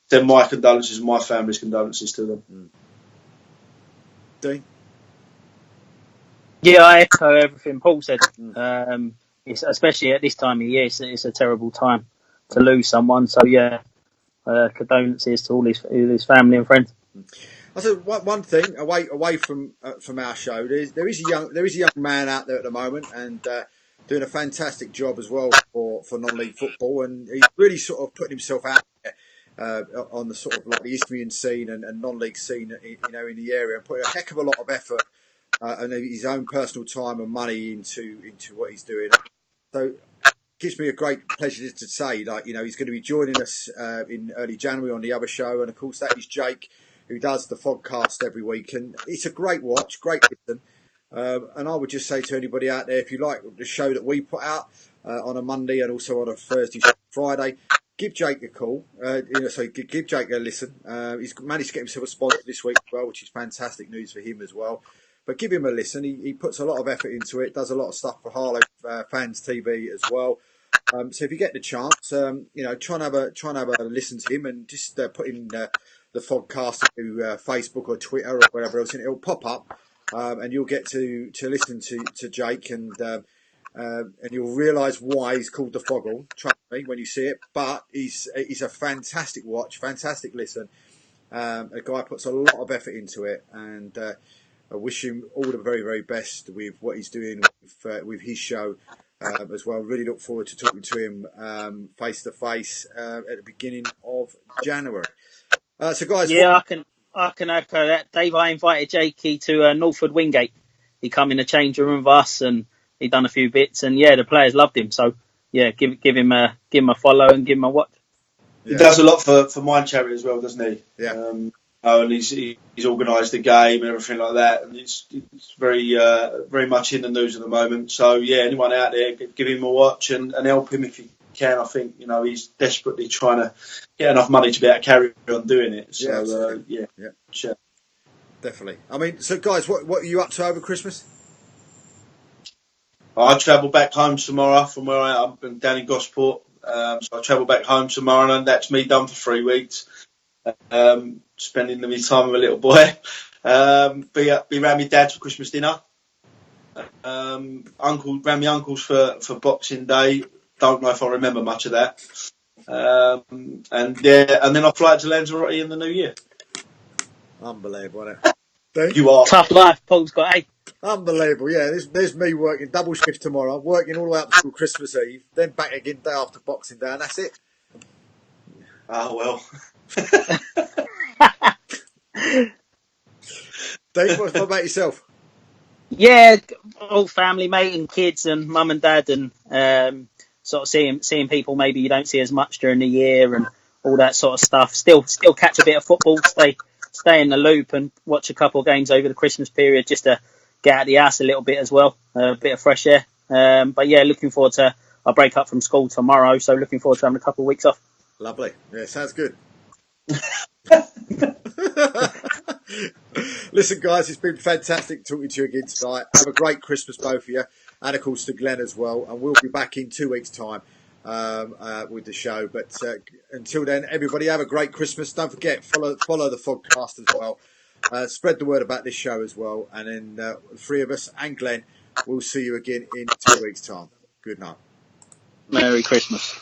send my condolences and my family's condolences to them. Dean? Yeah, I echo everything Paul said. It's, especially at this time of year, it's a terrible time to lose someone. So, yeah, condolences to all his family and friends. I said one thing away from our show. There is a young man out there at the moment and doing a fantastic job as well for non-league football, and he's really sort of putting himself out there. On the sort of like the Isthmian scene and non-league scene, in the area, and putting a heck of a lot of effort and his own personal time and money into what he's doing. So it gives me a great pleasure to say, he's going to be joining us in early January on the other show, and of course that is Jake, who does the Fogcast every week, and it's a great watch, great listen. And I would just say to anybody out there, if you like the show that we put out on a Monday and also on a Thursday, Friday, give Jake a call. Give Jake a listen. He's managed to get himself a sponsor this week as well, which is fantastic news for him as well. But give him a listen. He puts a lot of effort into it. Does a lot of stuff for Harlow Fans TV as well. So if you get the chance, try and have a listen to him and just put in the Fogcast to Facebook or Twitter or whatever else, and it'll pop up, and you'll get to listen to Jake and you'll realise why he's called the Foggle. Trust me when you see it. But he's a fantastic watch, fantastic listen. A guy puts a lot of effort into it, and I wish him all the very, very best with what he's doing with his show as well. Really look forward to talking to him face to face at the beginning of January. So, guys, Yeah, I can echo that. Dave, I invited Jakey to Northwood Wingate. He come in the change room with us, and he done a few bits, and yeah, the players loved him. So yeah, give him a follow and give him a watch. He does a lot for Mind Charity as well, doesn't he? Yeah. And he's organised the game and everything like that, and it's very much in the news at the moment. So yeah, anyone out there, give him a watch and help him if you can. I think he's desperately trying to get enough money to be able to carry on doing it. So yeah, definitely. I mean, so guys, what are you up to over Christmas? I travel back home tomorrow from where I am. I'm down in Gosport. So I travel back home tomorrow, and that's me done for 3 weeks. Spending my time with a little boy. Be around my dad's for Christmas dinner. Round my uncle's for Boxing Day. Don't know if I remember much of that. And then I fly out to Lanzarote in the new year. Unbelievable, isn't it? You are Tough life, Paul's got, eh? Unbelievable, yeah. There's me working double shift tomorrow. I'm working all the way up until Christmas Eve, then back again day after Boxing Day, and that's it. Ah, well. Dave, what about yourself? Yeah, all family, mate, and kids, and mum and dad, and sort of seeing people maybe you don't see as much during the year, and all that sort of stuff. Still catch a bit of football, stay in the loop, and watch a couple of games over the Christmas period just to get out of the house a little bit as well, a bit of fresh air. But yeah, looking forward to. I break up from school tomorrow, so looking forward to having a couple of weeks off. Lovely. Yeah, sounds good. Listen, guys, it's been fantastic talking to you again tonight. Have a great Christmas, both of you, and of course to Glenn as well. And we'll be back in 2 weeks' time with the show. But until then, everybody have a great Christmas. Don't forget, follow the podcast as well. Spread the word about this show as well. And then the three of us and Glenn will see you again in 2 weeks' time. Good night. Merry Christmas.